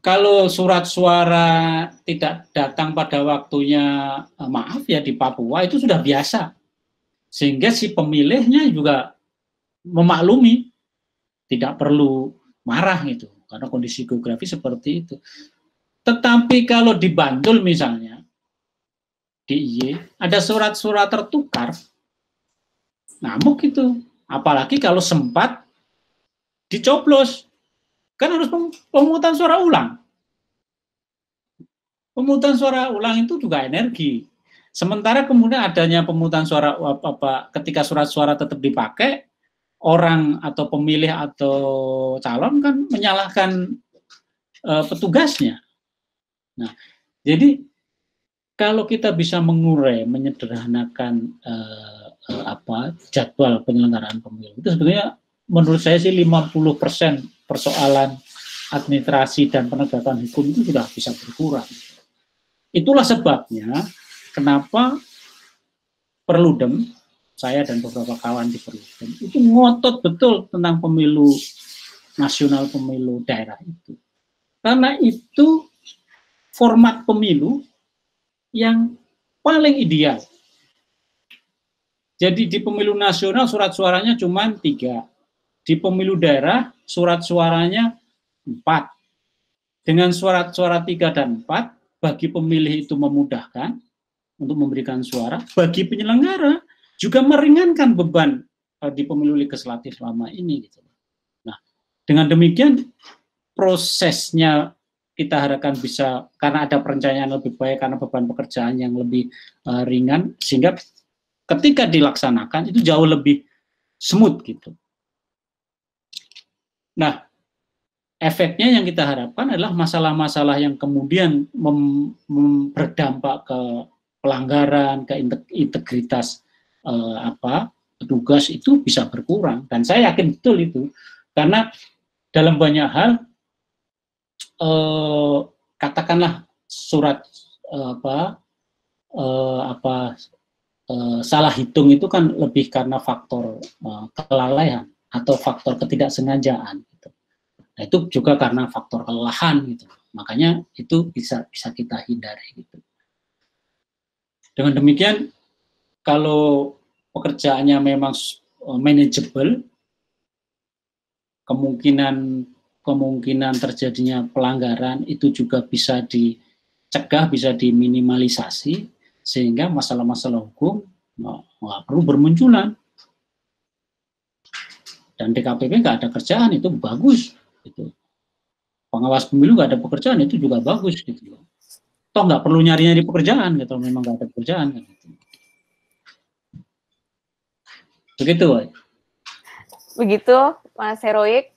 Kalau surat suara tidak datang pada waktunya, maaf ya, di Papua itu sudah biasa, sehingga si pemilihnya juga memaklumi, tidak perlu marah gitu, karena kondisi geografis seperti itu. Tetapi kalau di Bantul misalnya, di IY, ada surat-surat tertukar, ngamuk itu. Apalagi kalau sempat dicoblos. Kan harus pemungutan suara ulang. Pemungutan suara ulang itu juga energi. Sementara kemudian adanya pemungutan suara ketika surat suara tetap dipakai, orang atau pemilih atau calon kan menyalahkan petugasnya. Nah, jadi kalau kita bisa mengurai, menyederhanakan jadwal penyelenggaraan pemilu, itu sebetulnya menurut saya sih 50% persoalan administrasi dan penegakan hukum itu sudah bisa berkurang. Itulah sebabnya kenapa Perludem, saya dan beberapa kawan di Perludem, itu ngotot betul tentang pemilu nasional, pemilu daerah itu. Karena itu format pemilu yang paling ideal. Jadi di pemilu nasional surat suaranya cuma 3. Di pemilu daerah surat suaranya 4. Dengan surat suara 3 dan 4, bagi pemilih itu memudahkan untuk memberikan suara, bagi penyelenggara juga meringankan beban di pemilu legislatif selama ini. Gitu. Nah, dengan demikian prosesnya kita harapkan bisa, karena ada perencanaan lebih baik, karena beban pekerjaan yang lebih ringan, sehingga ketika dilaksanakan itu jauh lebih smooth gitu. Nah, efeknya yang kita harapkan adalah masalah-masalah yang kemudian berdampak ke pelanggaran, ke integritas petugas itu bisa berkurang. Dan saya yakin betul itu, karena dalam banyak hal katakanlah surat salah hitung itu kan lebih karena faktor kelalaian atau faktor ketidaksengajaan gitu. Nah, itu juga karena faktor kelelahan gitu. Makanya itu bisa kita hindari gitu. Dengan demikian, kalau pekerjaannya memang manageable, kemungkinan terjadinya pelanggaran itu juga bisa dicegah, bisa diminimalisasi, sehingga masalah-masalah hukum nggak perlu bermunculan. Dan DKPP nggak ada kerjaan, itu bagus. Gitu. Pengawas pemilu nggak ada pekerjaan, itu juga bagus. Gitu. Toh nggak perlu nyari-nyari pekerjaan, gitu. Memang nggak ada pekerjaan. Gitu. Begitu, Woy. Begitu, Mas Heroik.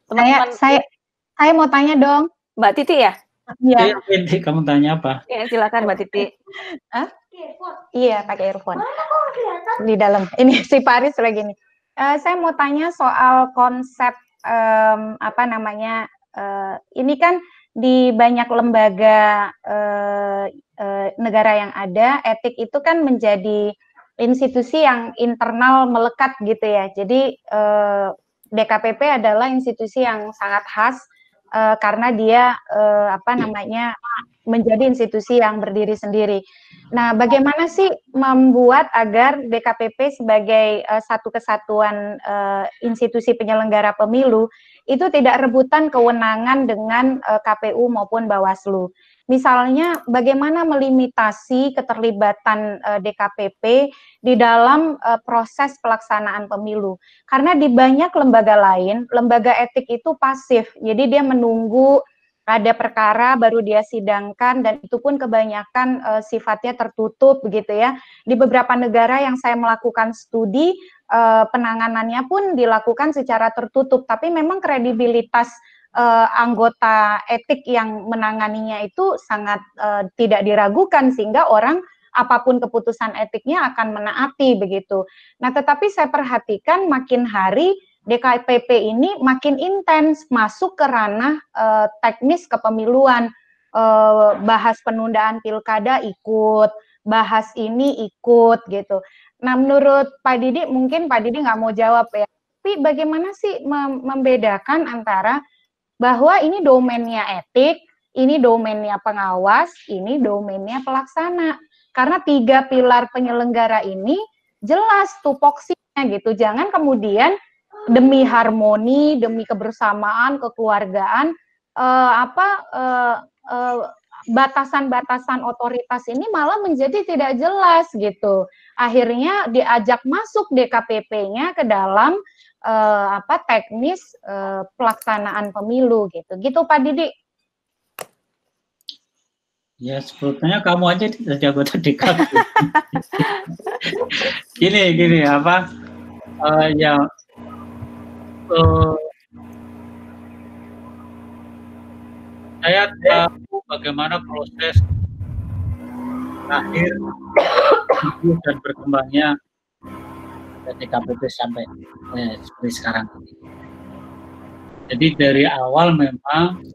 Teman-teman, saya mau tanya dong. Mbak Titi ya? Iya. Kamu tanya apa? Ya, silakan Mbak Titi. Iya, pakai earphone. Di dalam. Ini si Paris lagi nih. Saya mau tanya soal konsep ini kan di banyak lembaga negara yang ada, etik itu kan menjadi institusi yang internal melekat gitu ya. Jadi DKPP adalah institusi yang sangat khas karena dia menjadi institusi yang berdiri sendiri. Nah, bagaimana sih membuat agar DKPP sebagai satu kesatuan institusi penyelenggara pemilu itu tidak rebutan kewenangan dengan KPU maupun Bawaslu? Misalnya, bagaimana melimitasi keterlibatan DKPP di dalam proses pelaksanaan pemilu? Karena di banyak lembaga lain, lembaga etik itu pasif, jadi dia menunggu ada perkara baru dia sidangkan, dan itu pun kebanyakan sifatnya tertutup begitu ya. Di beberapa negara yang saya melakukan studi, penanganannya pun dilakukan secara tertutup, tapi memang kredibilitas anggota etik yang menanganinya itu sangat tidak diragukan, sehingga orang apapun keputusan etiknya akan menaati begitu. Nah, tetapi saya perhatikan makin hari DKPP ini makin intens masuk ke ranah teknis kepemiluan, bahas penundaan pilkada ikut, bahas ini ikut gitu. Nah, menurut Pak Didi, mungkin Pak Didi nggak mau jawab ya, tapi bagaimana sih membedakan antara bahwa ini domainnya etik, ini domainnya pengawas, ini domainnya pelaksana. Karena 3 pilar penyelenggara ini jelas tupoksinya gitu. Jangan kemudian demi harmoni, demi kebersamaan, kekeluargaan, batasan-batasan otoritas ini malah menjadi tidak jelas gitu. Akhirnya diajak masuk DKPP-nya ke dalam teknis pelaksanaan pemilu gitu. Gitu Pak Didi. Ya sebetulnya kamu aja jadi anggota DKP. Gini apa? Saya tahu bagaimana proses akhir dan berkembangnya DKPP sampai seperti sekarang ini. Jadi dari awal memang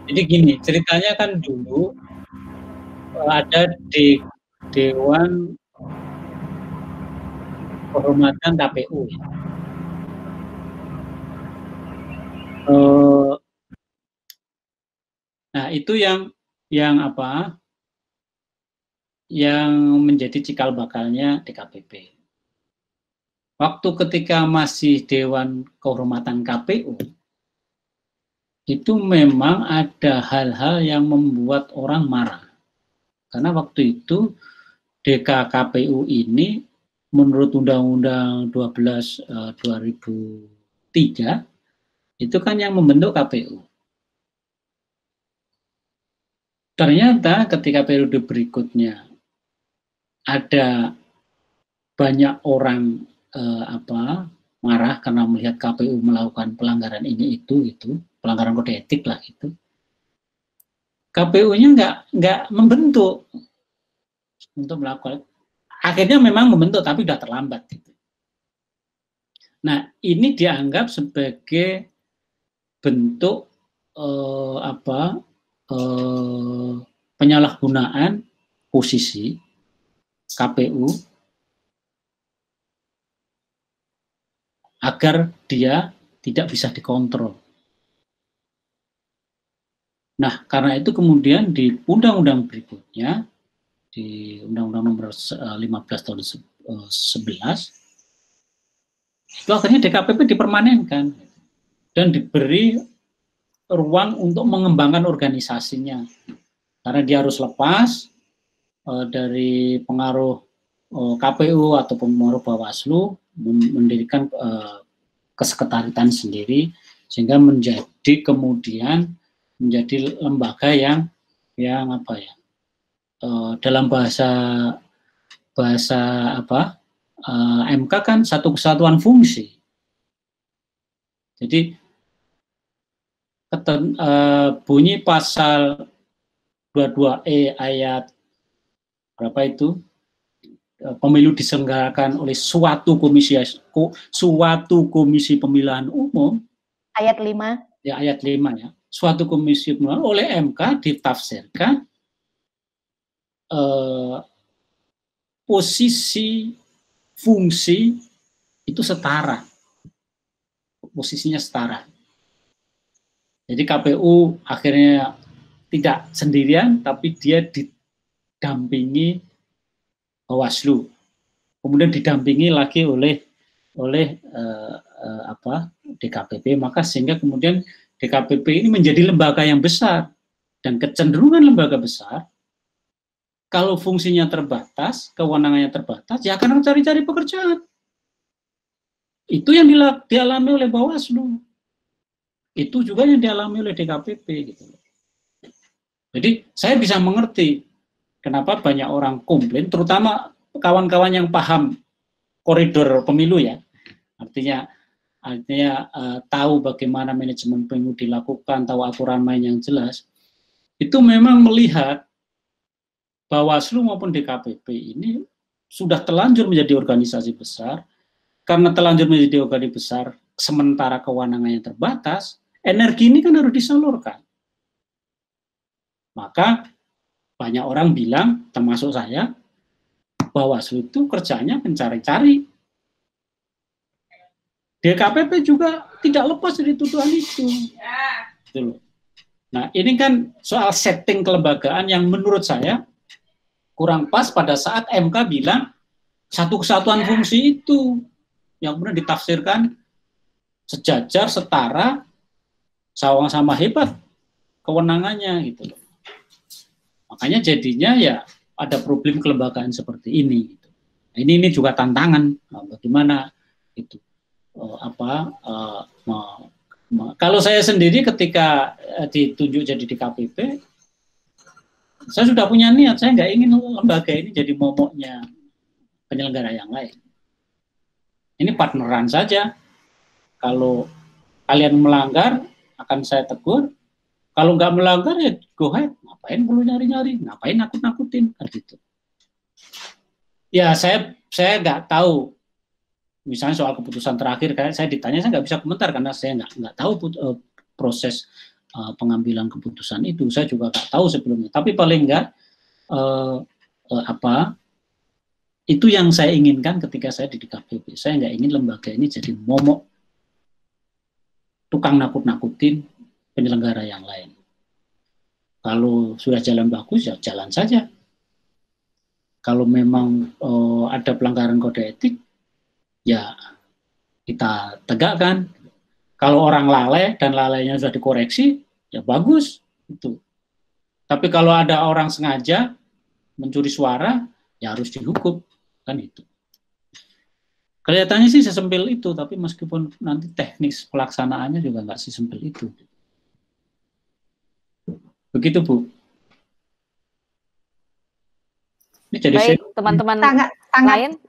jadi gini, ceritanya kan dulu ada di Dewan Kehormatan KPU ya. Nah, itu yang apa? Yang menjadi cikal bakalnya DKPP. Waktu ketika masih Dewan Kehormatan KPU, itu memang ada hal-hal yang membuat orang marah. Karena waktu itu DKKPU ini menurut Undang-Undang 12 2003 itu kan yang membentuk KPU. Ternyata ketika periode berikutnya ada banyak orang marah karena melihat KPU melakukan pelanggaran ini itu gitu, pelanggaran kode etik lah gitu. KPU-nya nggak membentuk untuk melakukan. Akhirnya memang membentuk tapi sudah terlambat gitu. Nah, ini dianggap sebagai bentuk penyalahgunaan posisi KPU agar dia tidak bisa dikontrol. Nah, karena itu kemudian di undang-undang berikutnya, di Undang-Undang Nomor 15 tahun 11, itu akhirnya DKPP dipermanenkan dan diberi ruang untuk mengembangkan organisasinya. Karena dia harus lepas dari pengaruh KPU ataupun pengaruh Bawaslu, mendirikan kesekretariatan sendiri, sehingga menjadi kemudian menjadi lembaga yang dalam bahasa MK kan satu kesatuan fungsi. Jadi bunyi pasal 22E ayat berapa itu? Pemilu diselenggarakan oleh suatu komisi pemilihan umum. Ayat 5. Ya, ayat 5 ya. Suatu komisi pemilihan oleh MK ditafsirkan posisi fungsi itu setara. Posisinya setara. Jadi KPU akhirnya tidak sendirian, tapi dia didampingi Bawaslu, kemudian didampingi lagi oleh DKPP, maka sehingga kemudian DKPP ini menjadi lembaga yang besar, dan kecenderungan lembaga besar kalau fungsinya terbatas, kewenangannya terbatas, ya akan cari-cari pekerjaan. Itu yang dialami oleh Bawaslu, itu juga yang dialami oleh DKPP gitu. Jadi saya bisa mengerti kenapa banyak orang komplain, terutama kawan-kawan yang paham koridor pemilu ya, artinya tahu bagaimana manajemen pemilu dilakukan, tahu aturan main yang jelas, itu memang melihat Bawaslu maupun DKPP ini sudah telanjur menjadi organisasi besar. Karena telanjur menjadi organisasi besar, sementara kewenangannya terbatas, energi ini kan harus disalurkan. Maka banyak orang bilang, termasuk saya, Bawaslu itu kerjanya mencari-cari. DKPP juga tidak lepas dari tuduhan itu. Nah, ini kan soal setting kelembagaan yang menurut saya kurang pas pada saat MK bilang satu kesatuan fungsi itu, yang kemudian ditafsirkan sejajar, setara, sama hebat kewenangannya gitu loh. Makanya jadinya ya ada problem kelembagaan seperti ini. Gitu. Nah, ini juga tantangan bagaimana itu kalau saya sendiri ketika ditunjuk jadi DKPP, saya sudah punya niat, saya nggak ingin lembaga ini jadi momoknya penyelenggara yang lain. Ini partneran saja. Kalau kalian melanggar, akan saya tegur. Kalau nggak melanggar, ya go ahead. Ngapain perlu nyari-nyari? Ngapain nakut-nakutin? Gitu. Ya, saya nggak tahu. Misalnya soal keputusan terakhir, saya ditanya, saya nggak bisa komentar karena saya nggak tahu proses pengambilan keputusan itu. Saya juga nggak tahu sebelumnya. Tapi paling nggak itu yang saya inginkan ketika saya di DKPP. Saya nggak ingin lembaga ini jadi momok tukang nakut-nakutin penyelenggara yang lain. Kalau sudah jalan bagus, ya jalan saja. Kalau memang ada pelanggaran kode etik, ya kita tegakkan. Kalau orang lalai dan lalainya sudah dikoreksi, ya bagus itu. Tapi kalau ada orang sengaja mencuri suara, ya harus dihukum, kan itu. Kelihatannya sih sesempil itu, tapi meskipun nanti teknis pelaksanaannya juga nggak sesempil itu. Begitu, Bu. Ini jadi baik, teman-teman lain.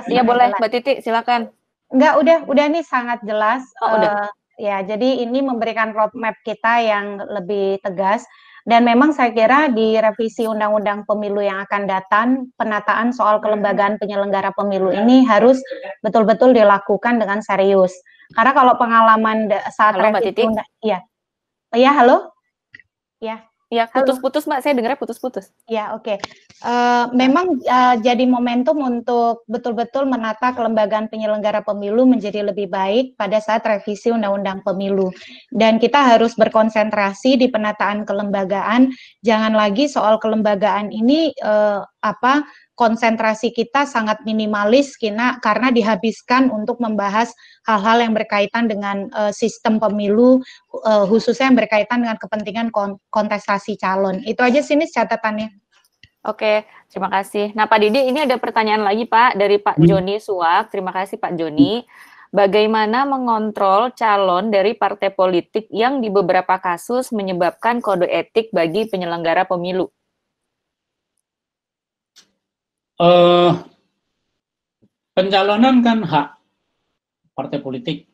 Iya boleh, Mbak Titi, silakan. Enggak, udah nih sangat jelas. Udah. Ya, jadi ini memberikan roadmap kita yang lebih tegas. Dan memang saya kira di revisi Undang-Undang Pemilu yang akan datang, penataan soal kelembagaan penyelenggara pemilu ini harus betul-betul dilakukan dengan serius. Karena kalau pengalaman saat revisi halo? Ya, putus-putus Mbak, saya dengarnya putus-putus. Ya, oke. Memang jadi momentum untuk betul-betul menata kelembagaan penyelenggara pemilu menjadi lebih baik pada saat revisi Undang-Undang Pemilu. Dan kita harus berkonsentrasi di penataan kelembagaan. Jangan lagi soal kelembagaan ini konsentrasi kita sangat minimalis karena dihabiskan untuk membahas hal-hal yang berkaitan dengan sistem pemilu, khususnya yang berkaitan dengan kepentingan kontestasi calon. Itu aja sini catatannya. Oke, terima kasih. Nah, Pak Didi, ini ada pertanyaan lagi, Pak, dari Pak Joni Suwak. Terima kasih, Pak Joni. Bagaimana mengontrol calon dari partai politik yang di beberapa kasus menyebabkan kode etik bagi penyelenggara pemilu? Pencalonan kan hak partai politik,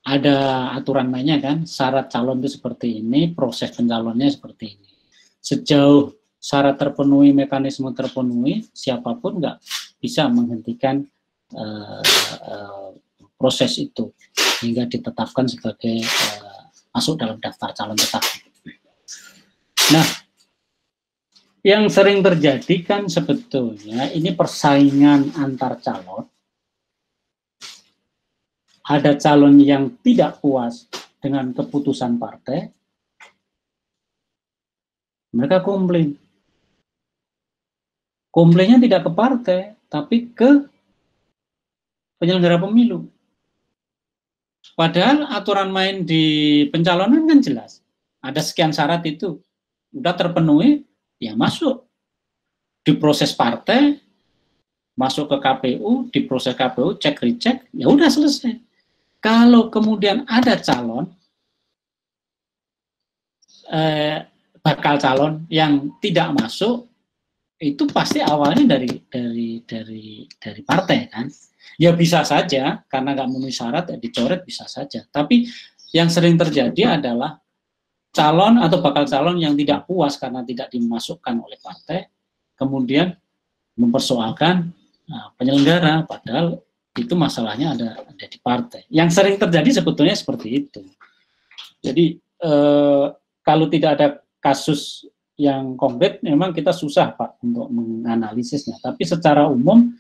ada aturan mainnya kan, syarat calon itu seperti ini, proses pencalonnya seperti ini. Sejauh syarat terpenuhi, mekanisme terpenuhi, siapapun nggak bisa menghentikan proses itu hingga ditetapkan sebagai masuk dalam daftar calon tetap. Nah, yang sering terjadi kan sebetulnya ini persaingan antar calon. Ada calon yang tidak puas dengan keputusan partai, mereka komplain. Komplainnya tidak ke partai, tapi ke penyelenggara pemilu. Padahal aturan main di pencalonan kan jelas. Ada sekian syarat itu. Udah terpenuhi, ya masuk di proses partai, masuk ke KPU, di proses KPU, cek recheck, ya udah selesai. Kalau kemudian ada calon, bakal calon yang tidak masuk, itu pasti awalnya dari partai kan. Ya bisa saja, karena nggak memenuhi syarat, ya dicoret bisa saja. Tapi yang sering terjadi adalah calon atau bakal calon yang tidak puas karena tidak dimasukkan oleh partai, kemudian mempersoalkan penyelenggara, padahal itu masalahnya ada di partai. Yang sering terjadi sebetulnya seperti itu. Jadi kalau tidak ada kasus yang konkret, memang kita susah Pak untuk menganalisisnya. Tapi secara umum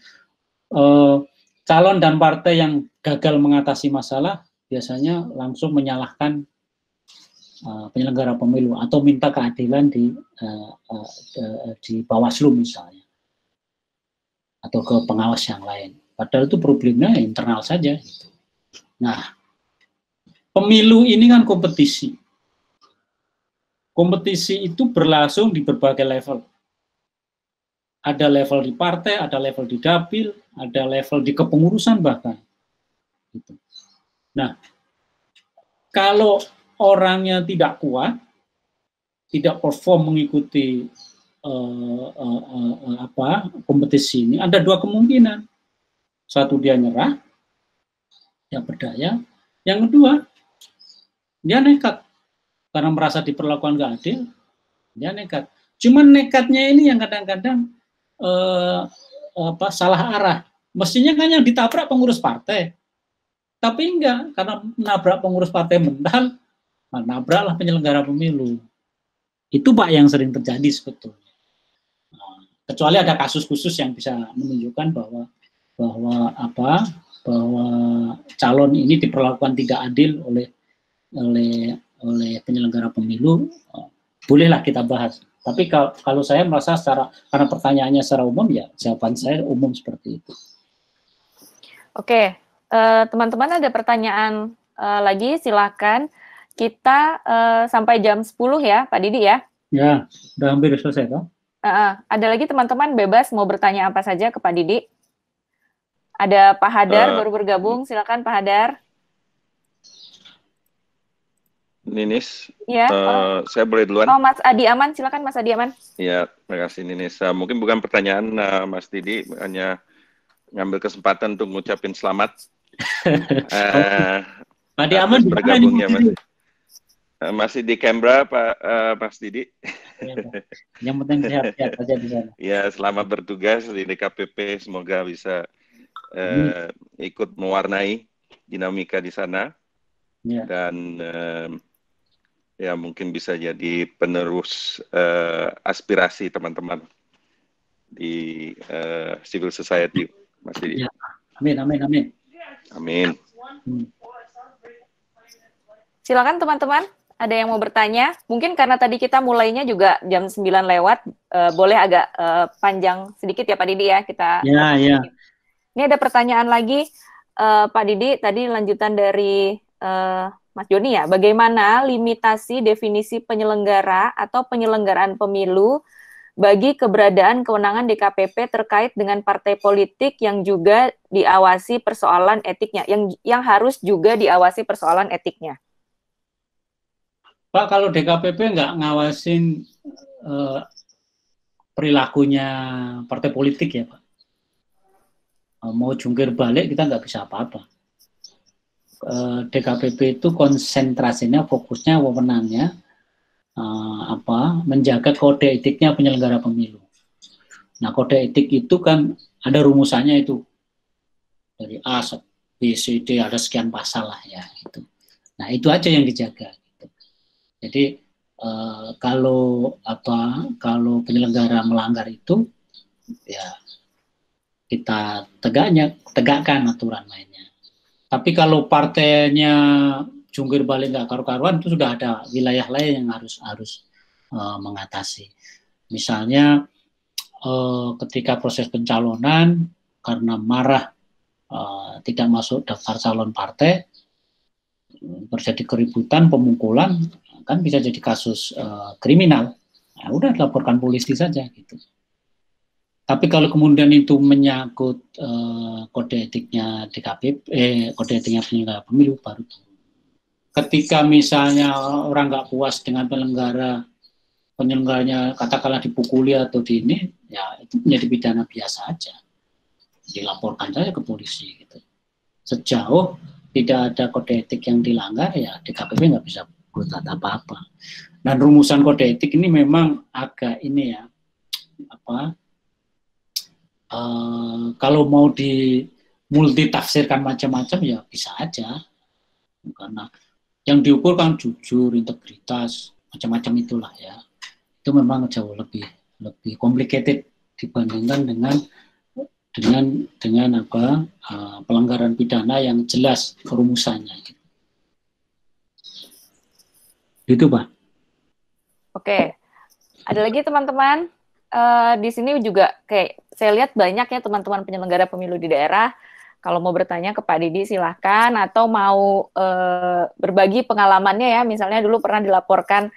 calon dan partai yang gagal mengatasi masalah biasanya langsung menyalahkan penyelenggara pemilu atau minta keadilan di Bawaslu misalnya atau ke pengawas yang lain. Padahal itu problemnya internal saja. Gitu. Nah, pemilu ini kan kompetisi. Kompetisi itu berlangsung di berbagai level. Ada level di partai, ada level di dapil, ada level di kepengurusan bahkan. Gitu. Nah, kalau orangnya tidak kuat, tidak perform mengikuti kompetisi ini, ada dua kemungkinan. Satu, dia nyerah, dia berdaya. Yang kedua, dia nekat karena merasa diperlakukan nggak adil, dia nekat. Cuman nekatnya ini yang kadang-kadang salah arah. Mestinya kan yang ditabrak pengurus partai, tapi enggak, karena nabrak pengurus partai mental, nabraklah penyelenggara pemilu. Itu Pak yang sering terjadi sebetulnya. Kecuali ada kasus khusus yang bisa menunjukkan bahwa calon ini diperlakukan tidak adil oleh penyelenggara pemilu, bolehlah kita bahas. Tapi kalau saya merasa karena pertanyaannya secara umum, ya jawaban saya umum seperti itu. Oke, teman-teman ada pertanyaan lagi, silakan. Kita sampai jam 10 ya, Pak Didi ya? Ya, udah hampir selesai toh. Ada lagi teman-teman bebas mau bertanya apa saja ke Pak Didi. Ada Pak Hadar baru bergabung, silakan Pak Hadar. Ninis, ya, saya boleh duluan? Oh, Mas Adi Aman, silakan Mas Adi Aman. Ya, terima kasih Ninis. Mungkin bukan pertanyaan Mas Didi, hanya ngambil kesempatan untuk ngucapin selamat. Pak Adi Aman bergabungnya Mas. Masih di Canberra, Pak Mas Didi. Yang penting sehat-sehat saja di sana. Ya, selamat bertugas di DKPP. Semoga bisa ikut mewarnai dinamika di sana. Ya. Dan ya mungkin bisa jadi penerus aspirasi teman-teman di civil society, Mas Didi. Ya. Amin, amin, amin. Amin. Silakan teman-teman. Ada yang mau bertanya? Mungkin karena tadi kita mulainya juga jam 9 lewat, boleh agak panjang sedikit ya Pak Didi ya. Ya. Ini ada pertanyaan lagi, Pak Didi, tadi lanjutan dari Mas Joni ya. Bagaimana limitasi definisi penyelenggara atau penyelenggaraan pemilu bagi keberadaan kewenangan DKPP terkait dengan partai politik yang juga diawasi persoalan etiknya, yang harus juga diawasi persoalan etiknya? Pak, kalau DKPP nggak ngawasin perilakunya partai politik ya Pak, mau jungkir balik kita nggak bisa apa-apa. DKPP itu konsentrasinya, fokusnya, wewenangnya menjaga kode etiknya penyelenggara pemilu. Nah, kode etik itu kan ada rumusannya itu dari A, B, C, D, ada sekian pasal lah ya itu. Nah, itu aja yang dijaga. Jadi kalau penyelenggara melanggar itu, ya kita tegakkan aturan mainnya. Tapi kalau partainya jungkir balik nggak karu-karuan, itu sudah ada wilayah lain yang harus mengatasi. Misalnya ketika proses pencalonan karena marah tidak masuk daftar calon partai, terjadi keributan, pemukulan, kan bisa jadi kasus kriminal. Nah, udah laporkan polisi saja gitu. Tapi kalau kemudian itu menyangkut kode etiknya DKPP, kode etiknya penyelenggara pemilu, baru ketika misalnya orang nggak puas dengan penyelenggaranya katakanlah dipukuli atau di ini, ya itu menjadi pidana biasa aja, dilaporkan saja ke polisi gitu. Sejauh tidak ada kode etik yang dilanggar, ya DKPP nggak bisa berbuat apa-apa. Dan rumusan kode etik ini memang agak ini ya, kalau mau di multitafsirkan macam-macam ya bisa aja, karena yang diukur kan jujur, integritas, macam-macam itulah ya. Itu memang jauh lebih complicated dibandingkan dengan pelanggaran pidana yang jelas rumusannya. Gitu, Pak. Oke. Ada lagi teman-teman, di sini juga kayak saya lihat banyak ya teman-teman penyelenggara pemilu di daerah Kalau mau bertanya ke Pak Didi silahkan, atau mau berbagi pengalamannya ya, misalnya dulu pernah dilaporkan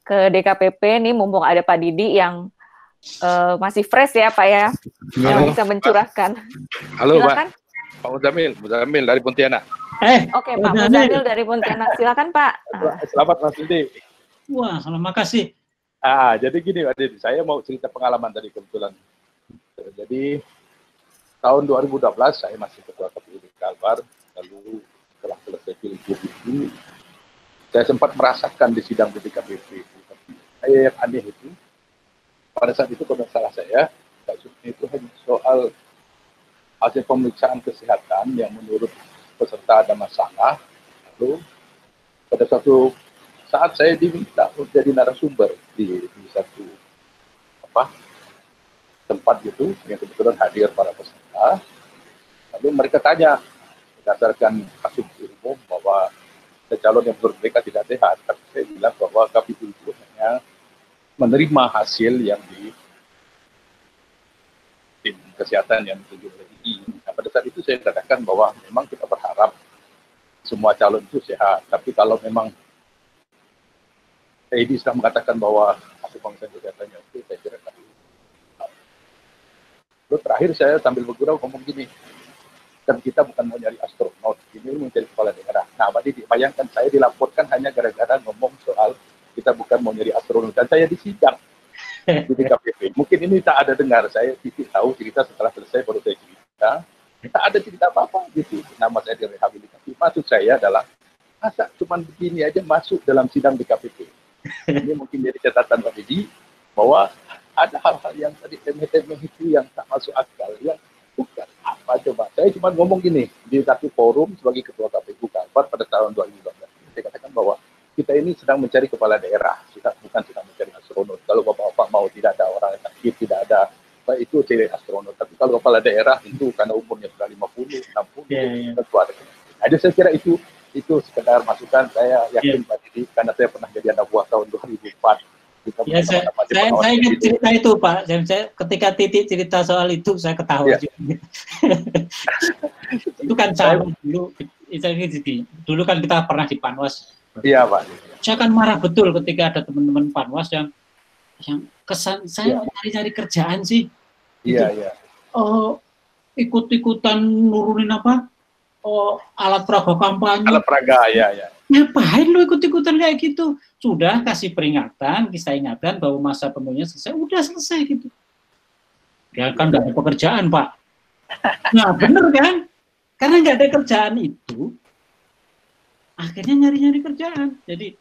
ke DKPP nih, mumpung ada Pak Didi yang masih fresh ya Pak ya, yang bisa mencurahkan. Halo silakan. Pak Muzamil dari Pontianak. Oke, Pak Muzamil dari Pontianak, silakan Pak. Selamat Mas Didi. Wah, terima kasih. Jadi gini Pak Didi, saya mau cerita pengalaman tadi kebetulan. Jadi tahun 2012 saya masih ketua KPU di Kalbar, lalu setelah selesai pilgub itu, saya sempat merasakan di sidang DKPP. Yang aneh itu, pada saat itu kalau salah saya, kasusnya itu hanya soal hasil pemeriksaan kesehatan yang menurut peserta ada masalah. Lalu pada suatu saat saya diminta untuk jadi narasumber di satu tempat gitu, yang kebetulan hadir para peserta. Lalu mereka tanya berdasarkan kasus umum bahwa calon yang menurut mereka tidak sehat. Tapi saya bilang bahwa KPU itu hanya menerima hasil yang di tim kesehatan yang ditunjuk oleh II. Nah, pada saat itu saya katakan bahwa memang kita berharap semua calon itu sehat. Tapi kalau memang ID sudah mengatakan bahwa hasil pemeriksaan kesehatannya itu, saya kira lalu terakhir saya sambil bergurau ngomong gini, kan kita bukan mau nyari astronot, ini mau cari kepala daerah. Nah, Pak Didi, bayangkan saya dilaporkan hanya gara-gara ngomong soal kita bukan mau nyari astronot, dan saya disidang di DKPP. Mungkin ini tak ada dengar, saya tahu cerita setelah selesai baru saya cerita. Tak ada cerita apa-apa gitu. Nama saya direhabilitasi. Maksud saya adalah, masa cuma begini aja masuk dalam sidang DKPP. Ini mungkin jadi catatan Pak Didi, bahwa ada hal-hal yang tadi temeh-temeh itu yang tak masuk akal, yang bukan apa coba. Saya cuma ngomong gini, di satu forum sebagai ketua KPU Kalbar pada tahun 2012. Saya katakan bahwa kita ini sedang mencari kepala daerah, kita bukan sedang mencari astronot. Kalau Bapak-Bapak mau tidak ada orang yang sakit, tidak ada, itu cari astronot. Tapi kalau kepala daerah itu karena umurnya sudah 50, 60, tentu ada. Jadi saya kira itu sekedar masukan. Saya yakin Pak Didi, karena saya pernah jadi anak buah tahun 2004. Ya, saya ingat cerita itu Pak. Saya ketika Titik cerita soal itu saya ketawa juga. Itu kan sama dulu kan kita pernah di Panwas. Iya Pak. Saya kan marah betul ketika ada teman-teman Panwas yang kesan saya nyari-nyari kerjaan sih. Iya, iya. Ikut-ikutan nurunin alat peraga kampanye. Alat peraga, ya. Ngapain lu ikut-ikutan kayak gitu? Sudah kasih peringatan, kita ingatkan bahwa masa pemilunya selesai, udah selesai gitu. Ya kan nggak ada pekerjaan Pak. Nah bener kan? Karena nggak ada kerjaan itu, akhirnya nyari-nyari kerjaan. Jadi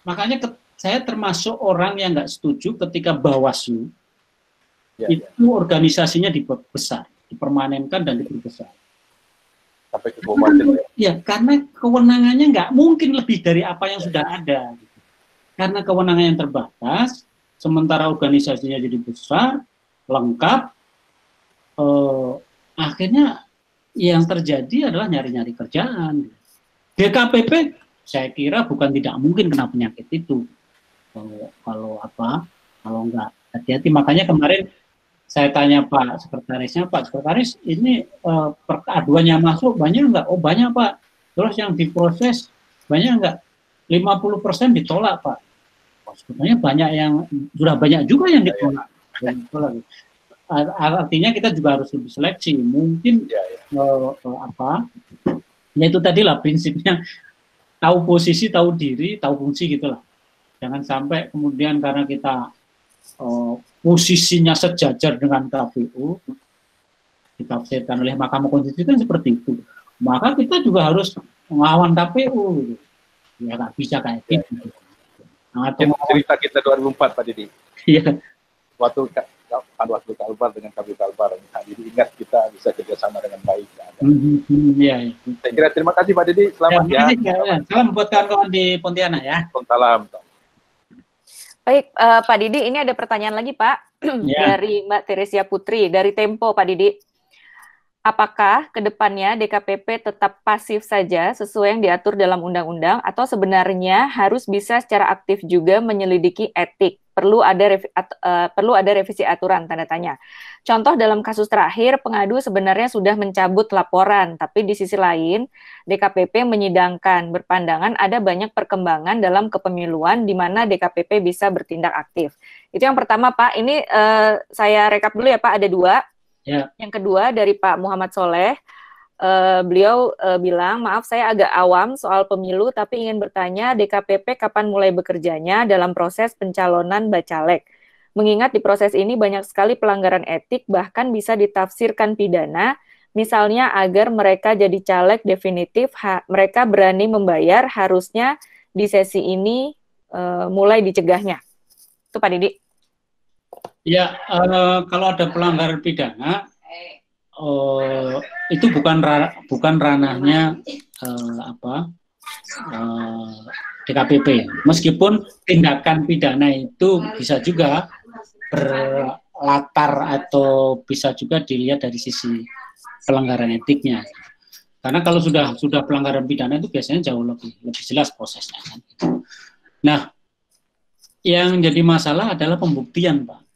makanya saya termasuk orang yang nggak setuju ketika Bawaslu itu organisasinya dibesar, dipermanenkan dan diperbesar. Sampai ke kabupaten. Ya, karena kewenangannya nggak mungkin lebih dari apa yang sudah ada. Karena kewenangan yang terbatas, sementara organisasinya jadi besar, lengkap, akhirnya yang terjadi adalah nyari-nyari kerjaan. DKPP, saya kira bukan tidak mungkin kena penyakit itu. Kalau nggak hati-hati, makanya kemarin saya tanya Pak Sekretaris ini aduannya masuk banyak nggak? Oh banyak Pak. Terus yang diproses banyak nggak? 50% ditolak Pak. Oh, sebenarnya banyak sudah banyak juga yang ditolak. Artinya kita juga harus lebih seleksi. Mungkin ya itu tadi lah prinsipnya, tahu posisi, tahu diri, tahu fungsi gitulah. Jangan sampai kemudian karena kita posisinya sejajar dengan KPU ditafsirkan oleh Mahkamah Konstitusi kan seperti itu, maka kita juga harus melawan KPU gitu. Ya nggak bisa kayak gitu. Nah, cerita kita 2004 Pak Didi. Iya. Waktu Kalbar dengan KPU Kalbar, jadi ingat kita bisa kerjasama dengan baik. Iya. Saya kira terima kasih Pak Didi, selamat ya. Salam buat kawan-kawan di Pontianak ya. Salam. Baik, Pak Didi, ini ada pertanyaan lagi, Pak, dari Mbak Teresia Putri, dari Tempo, Pak Didi. Apakah ke depannya DKPP tetap pasif saja sesuai yang diatur dalam undang-undang, atau sebenarnya harus bisa secara aktif juga menyelidiki etik, perlu ada revisi aturan, tanda tanya. Contoh dalam kasus terakhir, pengadu sebenarnya sudah mencabut laporan, tapi di sisi lain DKPP menyidangkan, berpandangan ada banyak perkembangan dalam kepemiluan di mana DKPP bisa bertindak aktif. Itu yang pertama, Pak. Ini saya rekap dulu ya, Pak, ada 2. Ya. Yang kedua dari Pak Muhammad Soleh. Beliau bilang, maaf saya agak awam soal pemilu, tapi ingin bertanya DKPP kapan mulai bekerjanya dalam proses pencalonan bacalek. Mengingat di proses ini banyak sekali pelanggaran etik, bahkan bisa ditafsirkan pidana, misalnya agar mereka jadi caleg definitif, mereka berani membayar, harusnya di sesi ini mulai dicegahnya. Itu Pak Didi. Ya, kalau ada pelanggaran pidana, itu bukan ranahnya DKPP. Meskipun tindakan pidana itu bisa juga berlatar atau bisa juga dilihat dari sisi pelanggaran etiknya. Karena kalau sudah pelanggaran pidana itu biasanya jauh lebih jelas prosesnya kan. Nah, yang jadi masalah adalah pembuktian, Pak.